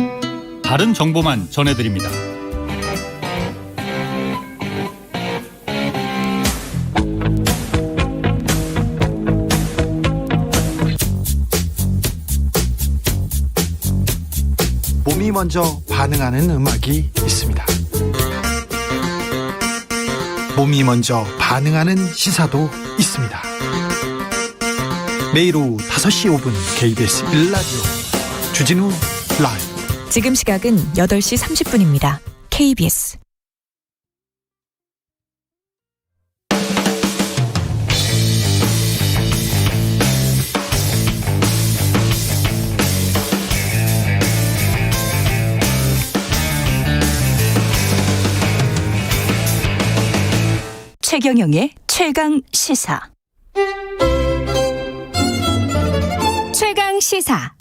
다른 정보만 전해드립니다. 몸이 먼저 반응하는 음악이 있습니다. 몸이 먼저 반응하는 시사도 있습니다. 매일 오후 5시 5분 KBS 1라디오 주진우 라이브. 지금 시각은 8시 30분입니다. KBS 최경영의 최강 시사. 최강 시사.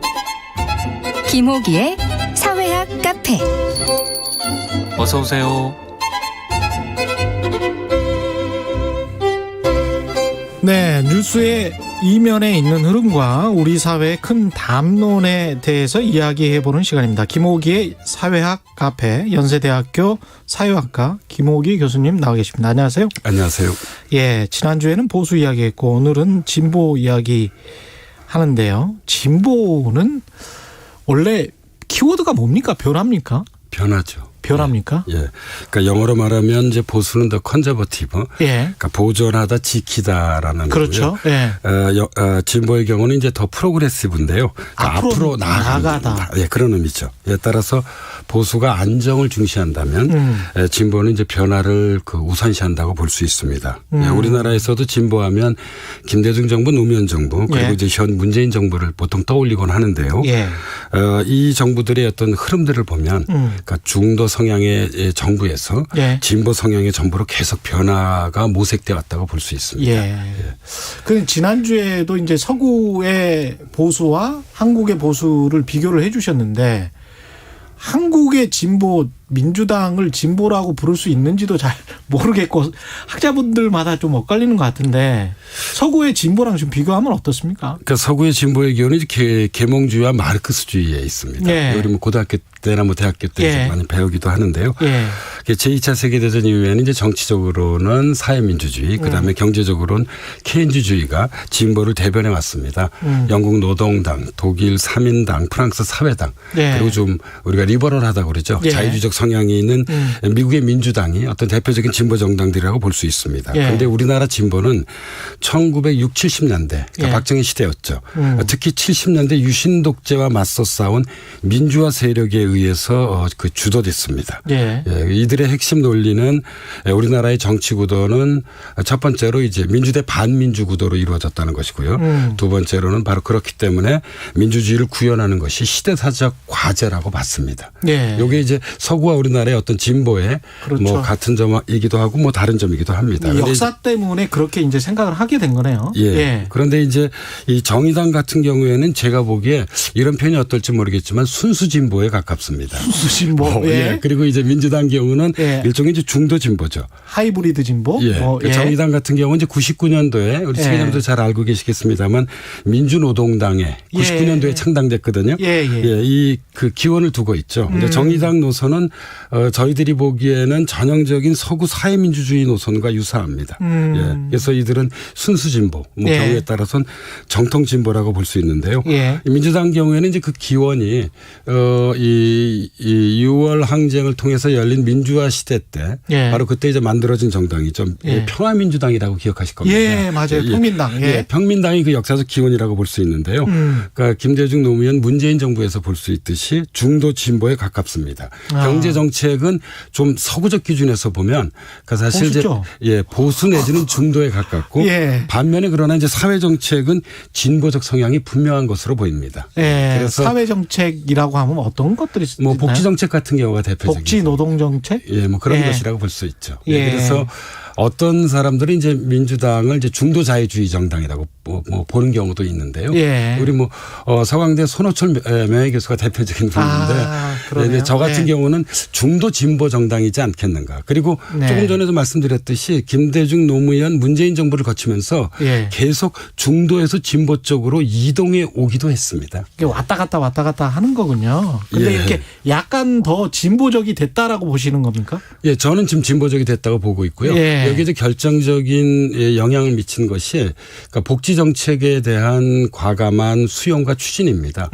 김호기의 사회학 카페. 어서 오세요. 네, 뉴스의 이면에 있는 흐름과 우리 사회의 큰 담론에 대해서 이야기해보는 시간입니다. 김호기의 사회학 카페, 연세대학교 사회학과 김호기 교수님 나와 계십니다. 안녕하세요. 안녕하세요. 예, 지난주에는 보수 이야기했고 오늘은 진보 이야기 하는데요. 진보는 원래 키워드가 뭡니까? 변합니까? 변하죠. 변합니까? 예. 그러니까 영어로 말하면 이제 보수는 더 컨저버티브. 예. 그러니까 보존하다 지키다라는 그렇죠. 거고요. 예. 진보의 경우는 이제 더 프로그레시브인데요. 그러니까 앞으로 나아가다. 예, 그런 의미죠. 예, 따라서 보수가 안정을 중시한다면 진보는 이제 변화를 우선시한다고 볼 수 있습니다. 예, 우리나라에서도 진보하면 김대중 정부, 노무현 정부 그리고 예. 이제 현 문재인 정부를 보통 떠올리곤 하는데요. 예. 이 정부들의 어떤 흐름들을 보면 그러니까 중도 성향의 정부에서 예. 진보 성향의 정부로 계속 변화가 모색돼 왔다고 볼 수 있습니다. 예. 그 지난주에도 이제 서구의 보수와 한국의 보수를 비교를 해 주셨는데 한국의 진보 민주당을 진보라고 부를 수 있는지도 잘 모르겠고 학자분들마다 좀 엇갈리는 것 같은데 서구의 진보랑 좀 비교하면 어떻습니까? 그러니까 서구의 진보의 경우는 계몽주의와 마르크스주의에 있습니다. 예. 우리 고등학교 때나 대학교 때 예. 많이 배우기도 하는데요. 예. 제2차 세계대전 이후에는 이제 정치적으로는 사회민주주의, 그다음에 경제적으로는 케인주의가 진보를 대변해 왔습니다. 영국 노동당, 독일 3인당, 프랑스 사회당, 예. 그리고 좀 우리가 리버럴하다고 그러죠. 예. 자유주의적 성향이 있는 미국의 민주당이 어떤 대표적인 진보 정당들이라고 볼 수 있습니다. 그런데 우리나라 진보는 1960, 70년대 그러니까 예. 박정희 시대였죠. 특히 70년대 유신 독재와 맞서 싸운 민주화 세력에 의해서 주도됐습니다. 예. 이들의 핵심 논리는 우리나라의 정치 구도는 첫 번째로 이제 민주대 반민주 구도로 이루어졌다는 것이고요. 두 번째로는 바로 그렇기 때문에 민주주의를 구현하는 것이 시대사적 과제라고 봤습니다. 예. 이게 이제 서구와 우리나라의 어떤 진보의 그렇죠. 뭐 같은 점이기도 하고 뭐 다른 점이기도 합니다. 역사 때문에 그렇게 이제 생각을 하게 된 거네요. 예. 예. 그런데 이제 이 정의당 같은 경우에는 제가 보기에 이런 표현이 어떨지 모르겠지만 순수 진보에 가깝습니다. 순수 진보. 예. 그리고 이제 민주당 경우는 예. 일종의 이제 중도 진보죠. 하이브리드 진보. 예. 예. 정의당 같은 경우는 이제 99년도에 우리 최근에도 잘 알고 계시겠습니다만 민주노동당에 99년도에 창당됐거든요. 예. 이 그 기원을 두고 있죠. 근데 정의당 노선은 저희들이 보기에는 전형적인 서구 사회민주주의 노선과 유사합니다. 예. 그래서 이들은 순수 진보, 뭐 예. 경우에 따라서는 정통 진보라고 볼 수 있는데요. 예. 민주당 경우에는 이제 그 기원이 이 6월 항쟁을 통해서 열린 민주화 시대 때 예. 바로 그때 이제 만들어진 정당이죠. 예. 평화민주당이라고 기억하실 겁니다. 예, 맞아요. 평민당. 예. 평민당이 그 역사적 기원이라고 볼 수 있는데요. 그러니까 김대중 노무현 문재인 정부에서 볼 수 있듯이 중도 진보에 가깝습니다. 경제 정책은 좀 서구적 기준에서 보면 그러니까 사실 보수죠. 이제 보수 내지는 중도에 가깝고 예. 반면에 그러나 이제 사회 정책은 진보적 성향이 분명한 것으로 보입니다. 예. 그래서 사회 정책이라고 하면 어떤 것들이 뭐 있나요? 복지 정책 같은 경우가 대표적이죠. 복지 노동 정책? 예, 뭐 그런 예. 것이라고 볼 수 있죠. 예. 그래서 어떤 사람들은 이제 민주당을 이제 중도 자유주의 정당이라고 뭐 보는 경우도 있는데요. 예. 우리 뭐 서강대 손호철 명예교수가 대표적인 분인데 저 같은 경우는 중도 진보 정당이지 않겠는가. 그리고 네. 조금 전에도 말씀드렸듯이 김대중 노무현 문재인 정부를 거치면서 예. 계속 중도에서 진보 쪽으로 이동해 오기도 했습니다. 이게 왔다 갔다 하는 거군요. 근데 예. 이렇게 약간 더 진보적이 됐다라고 보시는 겁니까? 예, 저는 지금 진보적이 됐다고 보고 있고요. 예. 여기에 이제 결정적인 영향을 미친 것이 그러니까 복지 정책에 대한 과감한 수용과 추진입니다.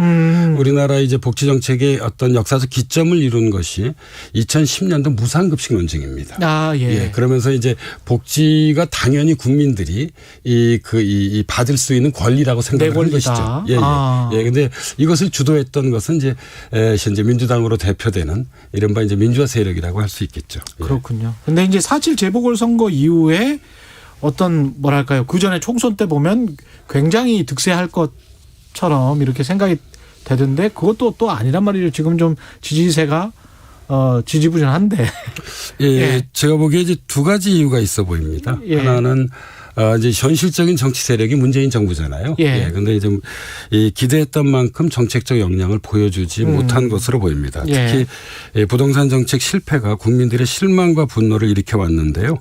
우리나라 이제 복지 정책의 어떤 역사적 기점을 이룬 것이 2010년도 무상급식 논쟁입니다. 아, 예. 예, 그러면서 이제 복지가 당연히 국민들이 이 받을 수 있는 권리라고 생각하는 것이죠. 예, 아. 예. 근데 이것을 주도했던 것은 이제 현재 민주당으로 대표되는 이른바 이제 민주화 세력이라고 할 수 있겠죠. 예. 그렇군요. 근데 이제 4.7 재보궐선거 이후에 어떤 뭐랄까요. 그 전에 총선 때 보면 굉장히 득세할 것처럼 이렇게 생각이 되던데 그것도 또 아니란 말이죠. 지금 좀 지지세가 지지부진한데. 예, 예. 제가 보기에 이제 두 가지 이유가 있어 보입니다. 예. 하나는 이제 현실적인 정치 세력이 문재인 정부잖아요. 예. 근데 이제 이 기대했던 만큼 정책적 역량을 보여주지 못한 것으로 보입니다. 특히 부동산 정책 실패가 국민들의 실망과 분노를 일으켜 왔는데요.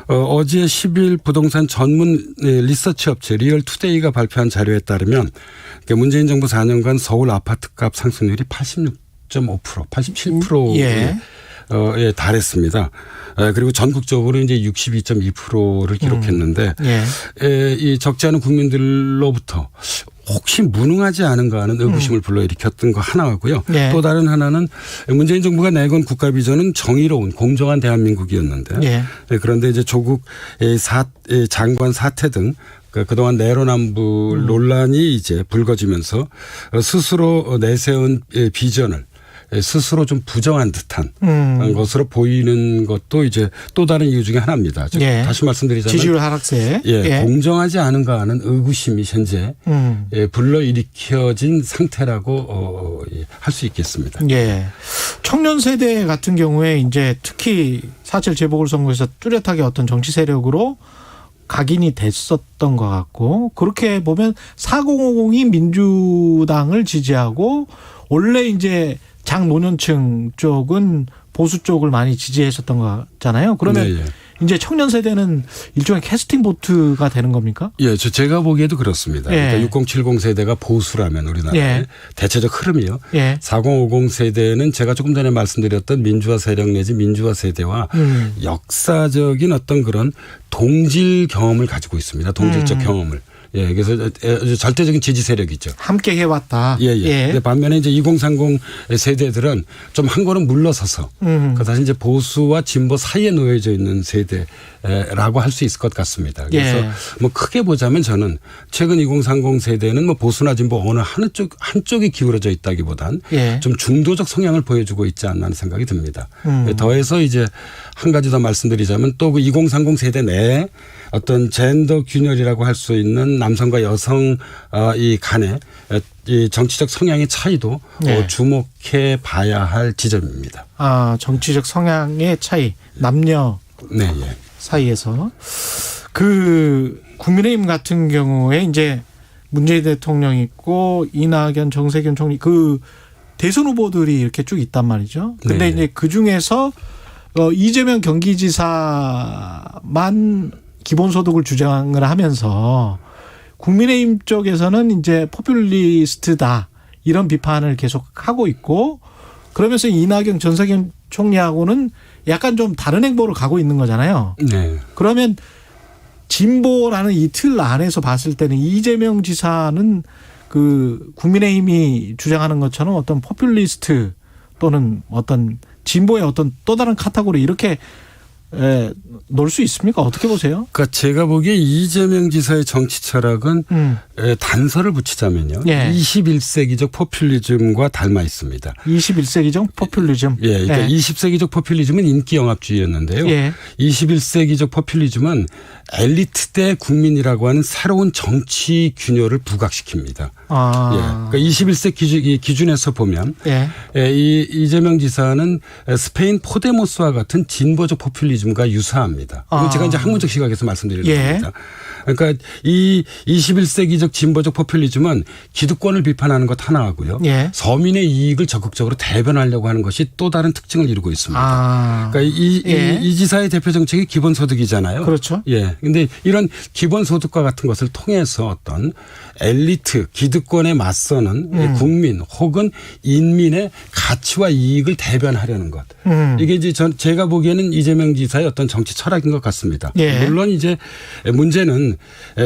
어제 10일 부동산 전문 리서치 업체 리얼투데이가 발표한 자료에 따르면 문재인 정부 4년간 서울 아파트값 상승률이 86.5%, 87%에 예, 달했습니다. 그리고 전국적으로 이제 62.2%를 기록했는데 이 적지 않은 국민들로부터 혹시 무능하지 않은가 하는 의구심을 불러일으켰던 거 하나고요. 또 다른 하나는 문재인 정부가 내건 국가 비전은 정의로운 공정한 대한민국이었는데 그런데 이제 조국 장관 사태 등 그동안 내로남불 논란이 이제 불거지면서 스스로 내세운 비전을 스스로 좀 부정한 듯한 것으로 보이는 것도 이제 또 다른 이유 중에 하나입니다. 다시 말씀드리자면 지지율 하락세. 공정하지 않은가 하는 의구심이 현재 불러일으켜진 상태라고 할 수 있겠습니다. 예. 청년 세대 같은 경우에 이제 특히 4.7 재보궐선거에서 뚜렷하게 어떤 정치 세력으로 각인이 됐었던 것 같고 그렇게 보면 4050이 민주당을 지지하고 원래 이제 장노년층 쪽은 보수 쪽을 많이 지지했었던 거잖아요. 그러면 이제 청년 세대는 일종의 캐스팅 보트가 되는 겁니까? 예, 제가 보기에도 그렇습니다. 그러니까 6070 세대가 보수라면 우리나라의 대체적 흐름이요. 4050 세대는 제가 조금 전에 말씀드렸던 민주화 세력 내지 민주화 세대와 역사적인 어떤 그런 동질 경험을 가지고 있습니다. 동질적 경험을. 예, 그래서 절대적인 지지 세력이죠. 함께 해왔다. 근데 반면에 이제 2030 세대들은 좀 한 걸음 물러서서 사실 이제 보수와 진보 사이에 놓여져 있는 세대라고 할 수 있을 것 같습니다. 그래서 뭐 크게 보자면 저는 최근 2030 세대는 뭐 보수나 진보 어느 한쪽이 기울어져 있다기보단 좀 중도적 성향을 보여주고 있지 않나 하는 생각이 듭니다. 더해서 이제 한 가지 더 말씀드리자면 또 그 2030 세대 내에 어떤 젠더 균열이라고 할 수 있는 남성과 여성 이 간의 이 정치적 성향의 차이도 주목해 봐야 할 지점입니다. 아, 정치적 성향의 차이, 남녀 사이에서 그 국민의힘 같은 경우에 이제 문재인 대통령 있고 이낙연, 정세균 총리 그 대선 후보들이 이렇게 쭉 있단 말이죠. 근데 이제 그 중에서 이재명 경기지사만 기본소득을 주장을 하면서 국민의힘 쪽에서는 이제 포퓰리스트다 이런 비판을 계속 하고 있고 그러면서 이낙연 전석연 총리하고는 약간 좀 다른 행보를 가고 있는 거잖아요. 네. 그러면 진보라는 이 틀 안에서 봤을 때는 이재명 지사는 그 국민의힘이 주장하는 것처럼 어떤 포퓰리스트 또는 어떤 진보의 어떤 또 다른 카테고리 이렇게 놓을 수 있습니까? 어떻게 보세요? 그러니까 제가 보기에 이재명 지사의 정치 철학은 단서를 붙이자면요. 예. 21세기적 포퓰리즘과 닮아 있습니다. 21세기적 포퓰리즘. 예, 그러니까 예. 20세기적 포퓰리즘은 인기 영합주의였는데요. 예. 21세기적 포퓰리즘은 엘리트 대 국민이라고 하는 새로운 정치 균열을 부각시킵니다. 아. 예. 그러니까 21세기 기준에서 보면 예. 이 이재명 지사는 스페인 포데모스와 같은 진보적 포퓰리즘과 유사합니다. 이건 제가 이제 학문적 시각에서 말씀드리는 예. 겁니다. 그러니까 이 21세기적 진보적 포퓰리즘은 기득권을 비판하는 것 하나하고요. 예. 서민의 이익을 적극적으로 대변하려고 하는 것이 또 다른 특징을 이루고 있습니다. 아. 그러니까 이 지사의 대표 정책이 기본소득이잖아요. 그렇죠. 예. 근데 이런 기본소득과 같은 것을 통해서 어떤 엘리트, 기득권에 맞서는 국민 혹은 인민의 가치와 이익을 대변하려는 것. 이게 이제 제가 보기에는 이재명 지사의 어떤 정치 철학인 것 같습니다. 예. 물론 이제 문제는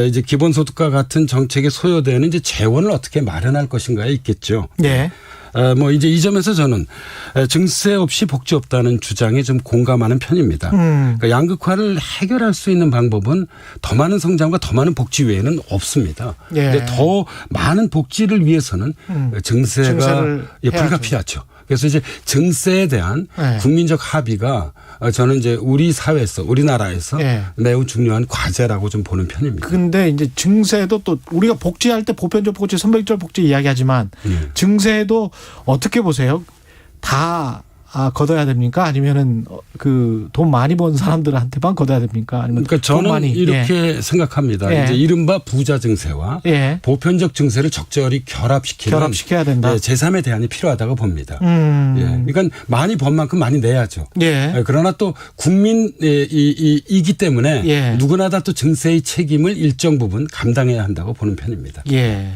이제 기본소득과 같은 정책에 소요되는 이제 재원을 어떻게 마련할 것인가에 있겠죠. 예. 뭐 이제 이 점에서 저는 증세 없이 복지 없다는 주장에 좀 공감하는 편입니다. 그러니까 양극화를 해결할 수 있는 방법은 더 많은 성장과 더 많은 복지 외에는 없습니다. 예. 근데 더 많은 복지를 위해서는 증세가 불가피하죠. 그래서 이제 증세에 대한 네. 국민적 합의가 저는 이제 우리 사회에서 우리나라에서 네. 매우 중요한 과제라고 좀 보는 편입니다. 근데 이제 증세도 또 우리가 복지할 때 보편적 복지, 선별적 복지 이야기하지만 증세도 어떻게 보세요? 다 걷어야 됩니까? 아니면은 그 돈 많이 번 사람들한테만 걷어야 됩니까? 아니면 그러니까 저는 이렇게 생각합니다. 예. 이제 이른바 부자 증세와 예. 보편적 증세를 적절히 결합시켜야 된다. 제3의 대안이 필요하다고 봅니다. 예. 그러니까 많이 번 만큼 많이 내야죠. 예. 그러나 또 국민이기 때문에 예. 누구나 다 또 증세의 책임을 일정 부분 감당해야 한다고 보는 편입니다. 예.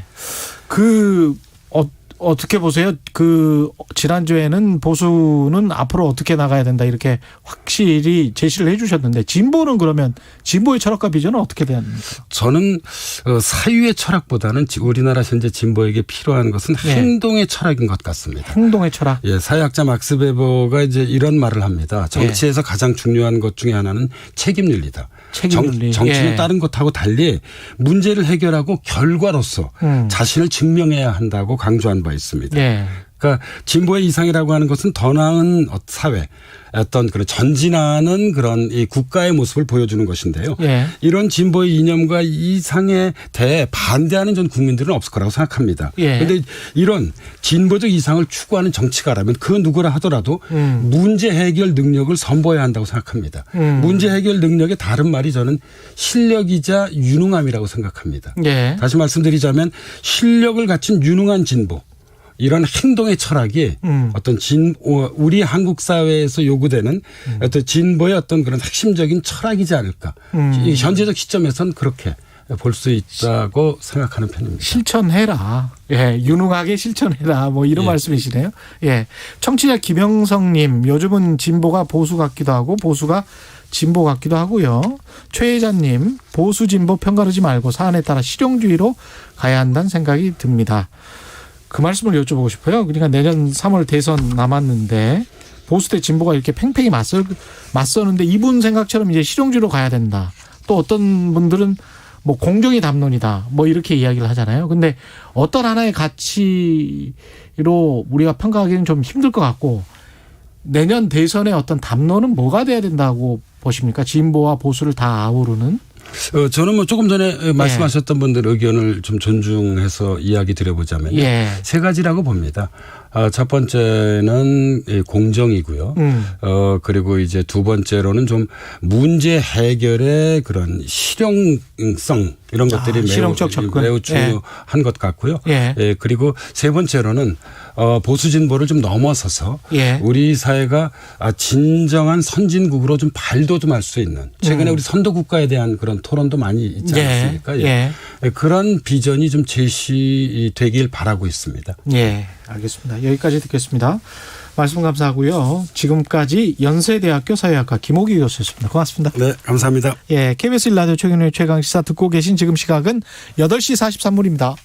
어떻게 보세요? 지난주에는 보수는 앞으로 어떻게 나가야 된다 이렇게 확실히 제시를 해 주셨는데 진보는 그러면 진보의 철학과 비전은 어떻게 돼야 됩니까? 저는 사유의 철학보다는 우리나라 현재 진보에게 필요한 것은 행동의 철학인 것 같습니다. 행동의 철학. 예, 사회학자 막스 베버가 이제 이런 말을 합니다. 정치에서 가장 중요한 것 중에 하나는 책임윤리다. 정치는 다른 것하고 달리 문제를 해결하고 결과로서 자신을 증명해야 한다고 강조한 바 있습니다. 그러니까 진보의 이상이라고 하는 것은 더 나은 사회, 어떤 그런 전진하는 그런 이 국가의 모습을 보여주는 것인데요. 이런 진보의 이념과 이상에 대해 반대하는 전 국민들은 없을 거라고 생각합니다. 그런데 이런 진보적 이상을 추구하는 정치가라면 그 누구라 하더라도 문제 해결 능력을 선보여야 한다고 생각합니다. 문제 해결 능력의 다른 말이 저는 실력이자 유능함이라고 생각합니다. 다시 말씀드리자면 실력을 갖춘 유능한 진보. 이런 행동의 철학이 어떤 우리 한국 사회에서 요구되는 어떤 진보의 어떤 그런 핵심적인 철학이지 않을까. 현재적 시점에서는 그렇게 볼 수 있다고 생각하는 편입니다. 실천해라. 예, 유능하게 실천해라. 뭐 이런 말씀이시네요. 예. 청취자 김영성님, 요즘은 진보가 보수 같기도 하고 보수가 진보 같기도 하고요. 최혜자님, 보수 진보 편가르지 말고 사안에 따라 실용주의로 가야 한다는 생각이 듭니다. 그 말씀을 여쭤보고 싶어요. 그러니까 내년 3월 대선 남았는데 보수 대 진보가 이렇게 팽팽히 맞서는데 이분 생각처럼 이제 실용주의로 가야 된다. 또 어떤 분들은 뭐 공정이 담론이다. 뭐 이렇게 이야기를 하잖아요. 근데 어떤 하나의 가치로 우리가 평가하기는 좀 힘들 것 같고 내년 대선의 어떤 담론은 뭐가 돼야 된다고 보십니까? 진보와 보수를 다 아우르는? 저는 뭐 조금 전에 말씀하셨던 분들 의견을 좀 존중해서 이야기 드려보자면 세 가지라고 봅니다. 첫 번째는 공정이고요. 그리고 이제 두 번째로는 좀 문제 해결의 그런 실용성 이런 것들이 매우 중요한 것 같고요. 그리고 세 번째로는 보수 진보를 좀 넘어서서 우리 사회가 진정한 선진국으로 좀 발도 좀 할 수 있는 최근에 우리 선도 국가에 대한 그런 토론도 많이 있지 않습니까? 그런 비전이 좀 제시되길 바라고 있습니다. 알겠습니다. 여기까지 듣겠습니다. 말씀 감사하고요. 지금까지 연세대학교 사회학과 김옥희 교수였습니다. 고맙습니다. 네, 감사합니다. 예, KBS 1라디오 최경영의 최강시사 듣고 계신 지금 시각은 8시 43분입니다.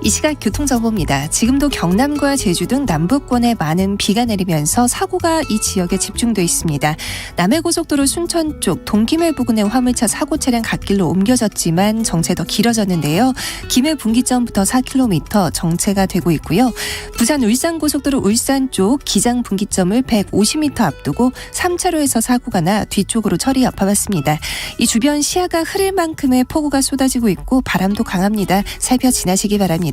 이 시각 교통정보입니다. 지금도 경남과 제주 등 남부권에 많은 비가 내리면서 사고가 이 지역에 집중돼 있습니다. 남해고속도로 순천 쪽 동김해 부근에 화물차 사고 차량 갓길로 옮겨졌지만 정체 더 길어졌는데요. 김해 분기점부터 4km 정체가 되고 있고요. 부산 울산고속도로 울산 쪽 기장 분기점을 150m 앞두고 3차로에서 사고가 나 뒤쪽으로 처리 여파받습니다. 이 주변 시야가 흐릴 만큼의 폭우가 쏟아지고 있고 바람도 강합니다. 살펴 지나시기 바랍니다.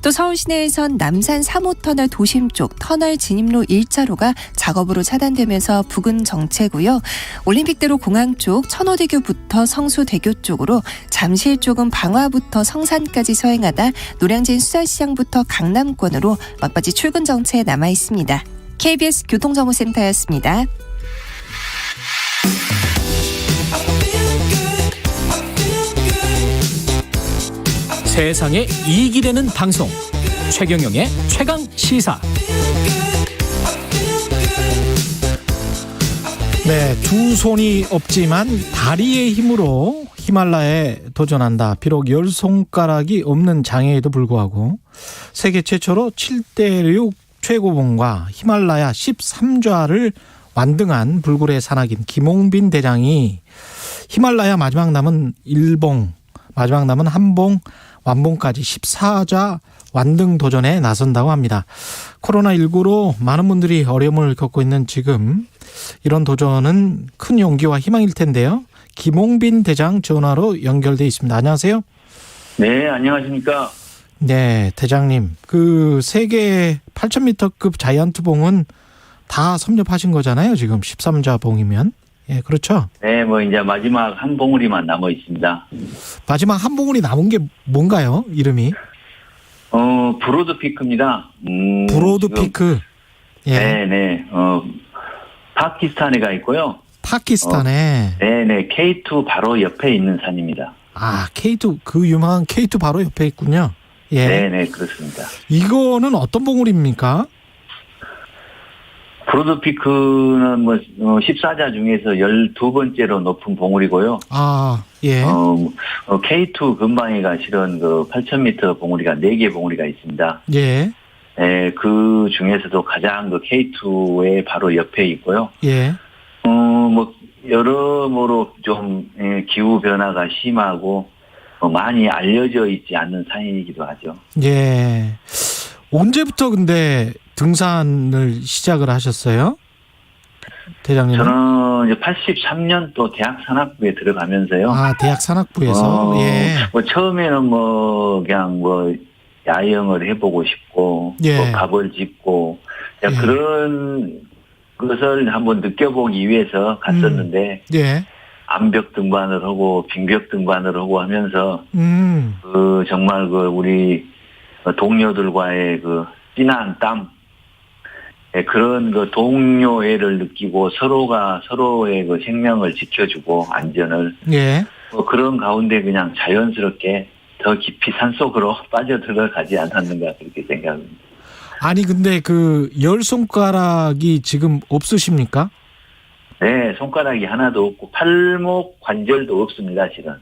또 서울 시내에선 남산 3호터널 도심 쪽 터널 진입로 1차로가 작업으로 차단되면서 부근 정체고요. 올림픽대로 공항 쪽 천호대교부터 성수대교 쪽으로 잠실 쪽은 방화부터 성산까지 서행하다 노량진 수산시장부터 강남권으로 막바지 출근 정체에 남아 있습니다. KBS 교통정보센터였습니다. 세상에 이익이 되는 방송 최경영의 최강시사. 네, 두 손이 없지만 다리의 힘으로 히말라야에 도전한다. 비록 열 손가락이 없는 장애에도 불구하고 세계 최초로 7대6 최고봉과 히말라야 13좌를 완등한 불굴의 산악인 김홍빈 대장이 히말라야 마지막 남은 일봉, 마지막 남은 한봉, 완봉까지 14좌 완등 도전에 나선다고 합니다. 코로나19로 많은 분들이 어려움을 겪고 있는 지금 이런 도전은 큰 용기와 희망일 텐데요. 김홍빈 대장 전화로 연결돼 있습니다. 안녕하세요. 네, 안녕하십니까. 네, 대장님. 그 세계 8,000m급 자이언트 봉은 다 섭렵하신 거잖아요. 지금 13좌 봉이면. 예, 그렇죠. 네, 뭐 이제 마지막 한 봉우리만 남아 있습니다. 마지막 한 봉우리 남은 게 뭔가요? 이름이? 브로드피크입니다. 브로드피크. 예. 네네. 파키스탄에 가 있고요. 파키스탄에. 네네. K2 바로 옆에 있는 산입니다. 아, K2 그 유명한 K2 바로 옆에 있군요. 예. 네네, 그렇습니다. 이거는 어떤 봉우리입니까? 브로드피크는 뭐 14자 중에서 12번째로 높은 봉우리고요. 아, 예. K2 근방에가 실은 그 8,000m 봉우리가 4개 봉우리가 있습니다. 예. 네, 그 중에서도 가장 그 K2의 바로 옆에 있고요. 예. 뭐 여러모로 좀 기후 변화가 심하고 많이 알려져 있지 않는 산이기도 하죠. 예. 언제부터 근데 등산을 시작을 하셨어요? 대장님은? 저는 이제 83년도 대학 산악부에 들어가면서요. 아, 대학 산악부에서? 예. 뭐 처음에는 뭐 그냥 뭐 야영을 해보고 싶고, 예. 뭐 갑을 짚고, 예. 그런 것을 한번 느껴보기 위해서 갔었는데, 예. 암벽 등반을 하고 빙벽 등반을 하고 하면서 그 정말 그 우리 동료들과의 그 진한 땀, 그런 그 동료애를 느끼고 서로가 서로의 그 생명을 지켜주고 안전을, 예. 뭐 그런 가운데 그냥 자연스럽게 더 깊이 산속으로 빠져들어가지 않았는가 그렇게 생각합니다. 아니 근데 그 열 손가락이 지금 없으십니까? 네, 손가락이 하나도 없고 팔목 관절도 없습니다, 실은.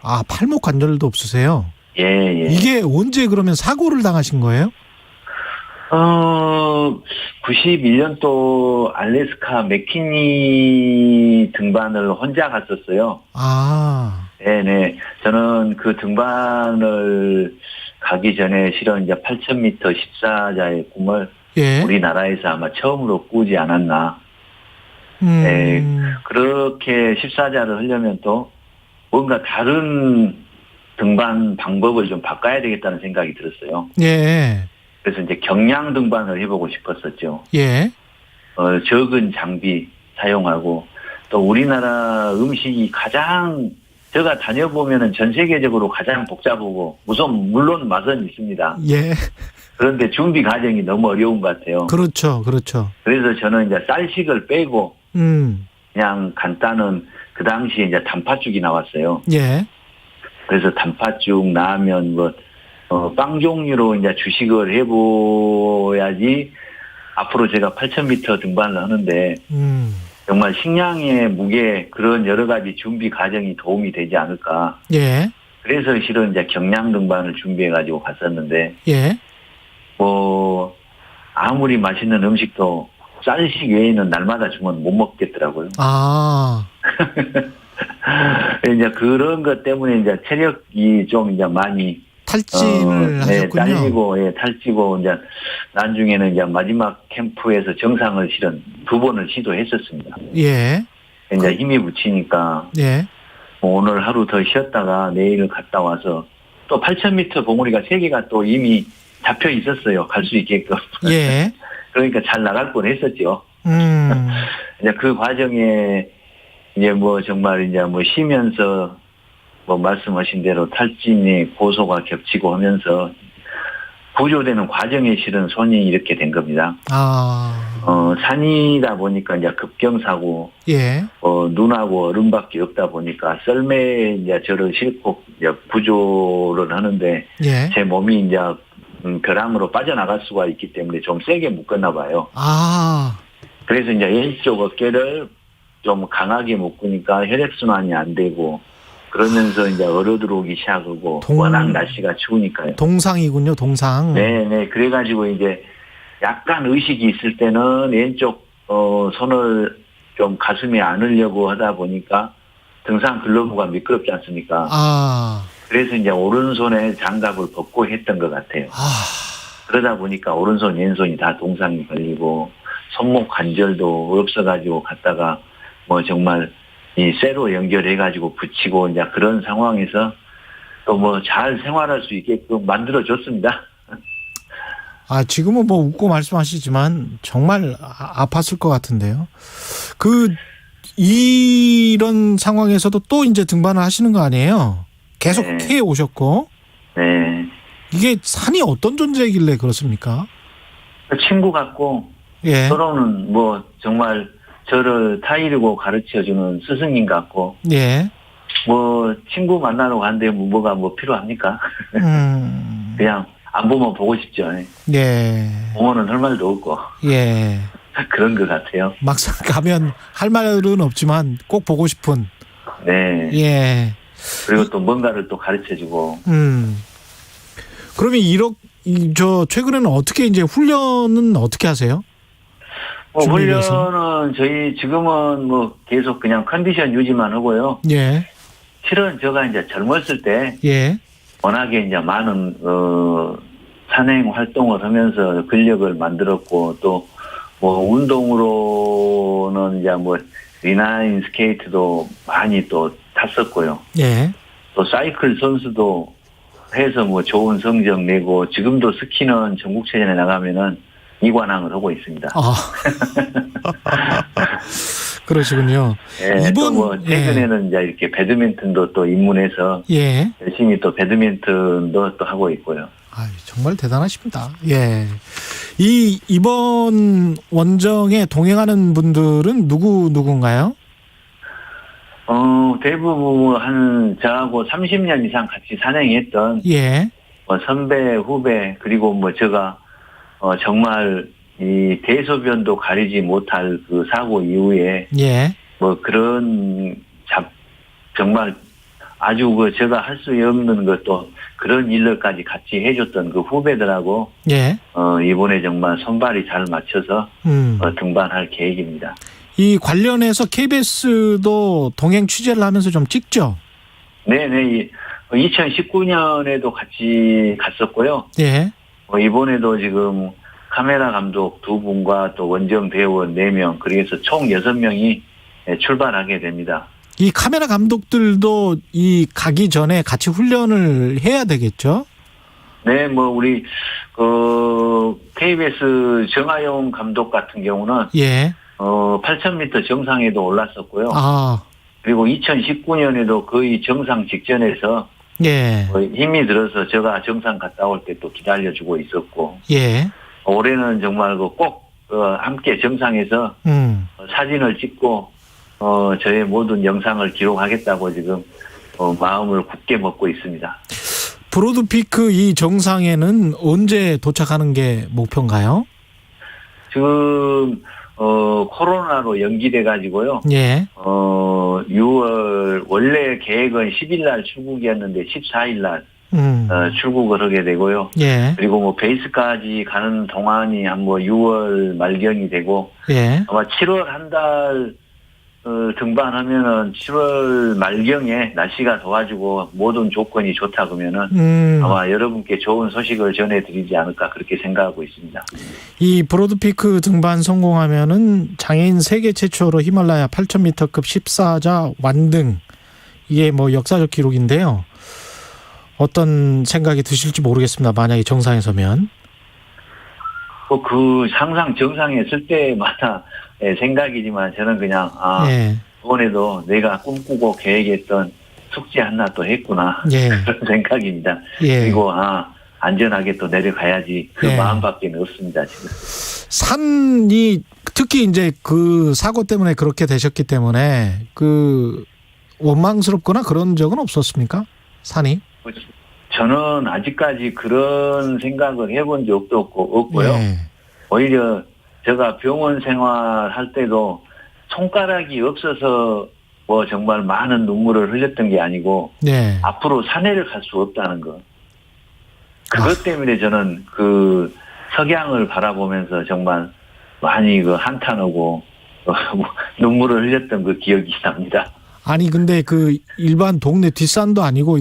아, 팔목 관절도 없으세요? 예, 예. 이게 언제 그러면 사고를 당하신 거예요? 91년도 알래스카 맥키니 등반을 혼자 갔었어요. 아. 네네. 저는 그 등반을 가기 전에 실은 이제 8,000m 14자의 꿈을 예. 우리나라에서 아마 처음으로 꾸지 않았나. 네. 그렇게 14자를 하려면 또 뭔가 다른 등반 방법을 좀 바꿔야 되겠다는 생각이 들었어요. 예. 그래서 이제 경량 등반을 해보고 싶었었죠. 예. 적은 장비 사용하고 또 우리나라 음식이 가장 제가 다녀보면은 전 세계적으로 가장 복잡하고 물론 맛은 있습니다. 예. 그런데 준비 과정이 너무 어려운 것 같아요. 그렇죠, 그렇죠. 그래서 저는 이제 쌀식을 빼고 그냥 간단한 그 당시에 이제 단팥죽이 나왔어요. 예. 그래서 단팥죽, 라면, 뭐 빵 종류로 이제 주식을 해보야지 앞으로 제가 8,000m 등반을 하는데 정말 식량의 무게 그런 여러 가지 준비 과정이 도움이 되지 않을까. 예. 그래서 실은 이제 경량 등반을 준비해가지고 갔었는데. 예. 아무리 맛있는 음식도 쌀식 외에는 날마다 주면 못 먹겠더라고요. 아. 이제 그런 것 때문에 이제 체력이 좀 이제 많이 탈진을 하셨군요. 탈지고 이제 나중에는 이제 마지막 캠프에서 정상을 실은 2번을 시도했었습니다. 예. 이제 힘이 붙이니까 예. 오늘 하루 더 쉬었다가 내일 갔다 와서 또 8,000m 봉우리가 3개가 또 이미 잡혀 있었어요. 갈 수 있게끔. 예. 그러니까 잘 나갈 뻔했었죠. 이제 그 과정에 이제 뭐 정말 이제 뭐 쉬면서 뭐 말씀하신 대로 탈진이 고소가 겹치고 하면서 구조되는 과정에 실은 손이 이렇게 된 겁니다. 산이다 보니까 이제 급경사고, 예. 눈하고 얼음밖에 없다 보니까 썰매에 이제 저를 싣고 이제 구조를 하는데 예. 제 몸이 이제 벼랑으로 빠져나갈 수가 있기 때문에 좀 세게 묶었나 봐요. 그래서 이제 왼쪽 어깨를 좀 강하게 묶으니까 혈액순환이 안 되고 그러면서 이제 얼어 들어오기 시작하고 워낙 날씨가 추우니까요. 동상이군요, 동상. 네네. 그래가지고 이제 약간 의식이 있을 때는 왼쪽 손을 좀 가슴에 안으려고 하다 보니까 등산 글러브가 미끄럽지 않습니까? 그래서 이제 오른손에 장갑을 벗고 했던 것 같아요. 그러다 보니까 오른손, 왼손이 다 동상이 걸리고 손목 관절도 없어가지고 갔다가 뭐 정말 이 쇠로 연결해가지고 붙이고 이제 그런 상황에서 또 뭐 잘 생활할 수 있게끔 만들어줬습니다. 지금은 뭐 웃고 말씀하시지만 정말 아팠을 것 같은데요. 이런 상황에서도 또 이제 등반을 하시는 거 아니에요? 계속 해 오셨고. 네. 이게 산이 어떤 존재이길래 그렇습니까? 친구 같고, 예. 서로는 뭐 정말 저를 타이르고 가르쳐주는 스승님 같고, 예. 뭐 친구 만나러 가는데 뭐가 필요합니까? 그냥 안 보면 보고 싶죠. 예. 보면은 할 말도 없고. 예. 그런 것 같아요. 막상 가면 할 말은 없지만 꼭 보고 싶은. 네. 예. 그리고 또 뭔가를 또 가르쳐주고. 그러면 최근에는 어떻게 이제 훈련은 어떻게 하세요? 훈련은 저희 지금은 뭐 계속 그냥 컨디션 유지만 하고요. 예. 실은 제가 이제 젊었을 때. 예. 워낙에 이제 많은, 산행 활동을 하면서 근력을 만들었고 또 뭐 운동으로는 이제 뭐 인라인 스케이트도 많이 또 탔었고요. 예. 또 사이클 선수도 해서 뭐 좋은 성적 내고 지금도 스키는 전국체전에 나가면은 2관왕을 하고 있습니다. 그러시군요. 예, 이번 뭐 최근에는 이제 이렇게 배드민턴도 또 입문해서 예. 열심히 또 배드민턴도 또 하고 있고요. 정말 대단하십니다. 예. 이번 원정에 동행하는 분들은 누군가요? 대부분 저하고 30년 이상 같이 산행했던 예. 선배, 후배 그리고 뭐 제가 정말 이 대소변도 가리지 못할 그 사고 이후에 예. 뭐 그런 정말 아주 제가 할 수 없는 것도 그런 일들까지 같이 해줬던 그 후배들하고 예. 이번에 정말 손발이 잘 맞춰서 등반할 계획입니다. 이 관련해서 KBS도 동행 취재를 하면서 좀 찍죠? 네네. 2019년에도 같이 갔었고요. 예. 이번에도 지금 카메라 감독 2분과 또 원정 배우 4명, 그래서 총 6명이 출발하게 됩니다. 이 카메라 감독들도 가기 전에 같이 훈련을 해야 되겠죠? 네, 우리, KBS 정하용 감독 같은 경우는. 예. 8,000m 정상에도 올랐었고요. 그리고 2019년에도 거의 정상 직전에서. 예. 힘이 들어서 제가 정상 갔다 올 때 또 기다려주고 있었고. 예. 올해는 정말 꼭, 함께 정상에서. 사진을 찍고, 저의 모든 영상을 기록하겠다고 지금, 마음을 굳게 먹고 있습니다. 브로드피크 이 정상에는 언제 도착하는 게 목표인가요? 지금 코로나로 연기돼 가지고요. 예. 6월 원래 계획은 10일 날 출국이었는데 14일 날 출국을 하게 되고요. 예. 그리고 뭐 베이스까지 가는 동안이 한 뭐 6월 말경이 되고 예. 아마 7월 한 달 등반하면은 7월 말경에 날씨가 좋아지고 모든 조건이 좋다 그러면은 아마 여러분께 좋은 소식을 전해드리지 않을까 그렇게 생각하고 있습니다. 이 브로드피크 등반 성공하면은 장애인 세계 최초로 히말라야 8,000m급 14자 완등, 이게 뭐 역사적 기록인데요. 어떤 생각이 드실지 모르겠습니다. 만약에 정상에 서면. 그 항상 정상에 설 때마다 생각이지만 저는 그냥 이번에도 내가 꿈꾸고 계획했던 숙제 하나 또 했구나 그런 생각입니다. 그리고 안전하게 또 내려가야지 그 마음밖에 없습니다. 지금 산이 특히 이제 그 사고 때문에 그렇게 되셨기 때문에 그 원망스럽거나 그런 적은 없었습니까? 산이? 저는 아직까지 그런 생각을 해본 적도 없고요. 오히려 제가 병원 생활할 때도 손가락이 없어서 뭐 정말 많은 눈물을 흘렸던 게 아니고 앞으로 산에를 갈 수 없다는 거. 그것 때문에 저는 그 석양을 바라보면서 정말 많이 그 한탄하고 눈물을 흘렸던 그 기억이 납니다. 아니 근데 그 일반 동네 뒷산도 아니고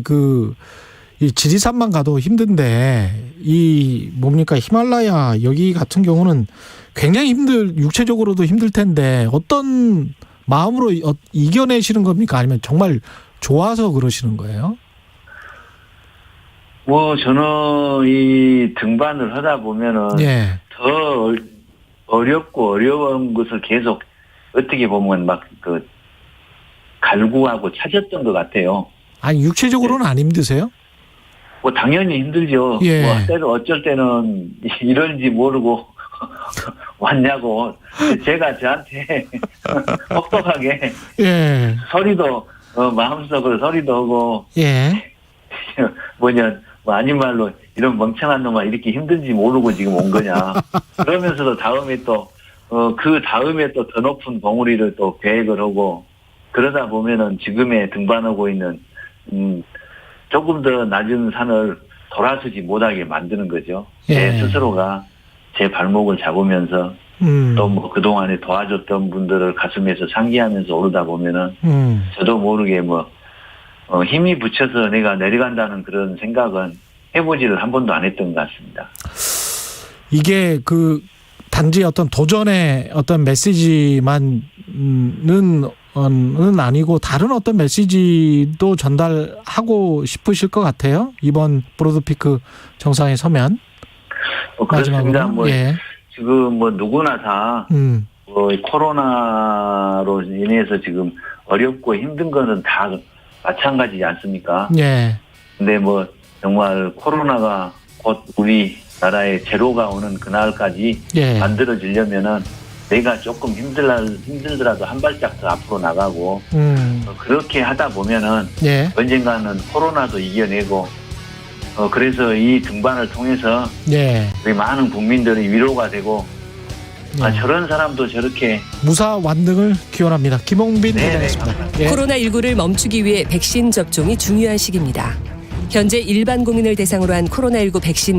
이 지리산만 가도 힘든데 이 뭡니까 히말라야 여기 같은 경우는 굉장히 육체적으로도 힘들 텐데 어떤 마음으로 이겨내시는 겁니까? 아니면 정말 좋아서 그러시는 거예요? 뭐 저는 이 등반을 하다 보면은 더 어렵고 어려운 것을 계속 어떻게 보면 막 그 갈구하고 찾았던 것 같아요. 아니 육체적으로는 안 힘드세요? 뭐 당연히 힘들죠. 뭐 어쩔 때는 이런지 모르고 왔냐고 제가 저한테 혹독하게 소리도 마음속으로 소리도 하고 뭐냐 뭐 아닌 말로 이런 멍청한 놈아 이렇게 힘든지 모르고 지금 온 거냐. 그러면서도 다음에 또 그 다음에 또 더 높은 봉우리를 또 계획을 하고 그러다 보면은 지금의 등반하고 있는 조금 더 낮은 산을 돌아서지 못하게 만드는 거죠. 제 스스로가 제 발목을 잡으면서 또 뭐 그동안에 도와줬던 분들을 가슴에서 상기하면서 오르다 보면은 저도 모르게 뭐 힘이 붙여서 내가 내려간다는 그런 생각은 해보지를 한 번도 안 했던 것 같습니다. 이게 그 단지 어떤 도전의 어떤 메시지만은 아니고 다른 어떤 메시지도 전달하고 싶으실 것 같아요. 이번 브로드피크 정상에 서면. 그렇습니다. 뭐 지금 뭐 누구나 다 뭐 코로나로 인해서 지금 어렵고 힘든 거는 다 마찬가지지 않습니까? 근데 뭐 정말 코로나가 곧 우리나라에 제로가 오는 그날까지 만들어지려면은 내가 조금 힘들더라도 한 발짝 더 앞으로 나가고 그렇게 하다 보면은 언젠가는 코로나도 이겨내고 그래서 이 등반을 통해서 우리 많은 국민들이 위로가 되고 저런 사람도 저렇게 무사 완등을 기원합니다. 김홍빈 기자였습니다. 코로나19를 멈추기 위해 백신 접종이 중요한 시기입니다. 현재 일반 국민을 대상으로 한 코로나19 백신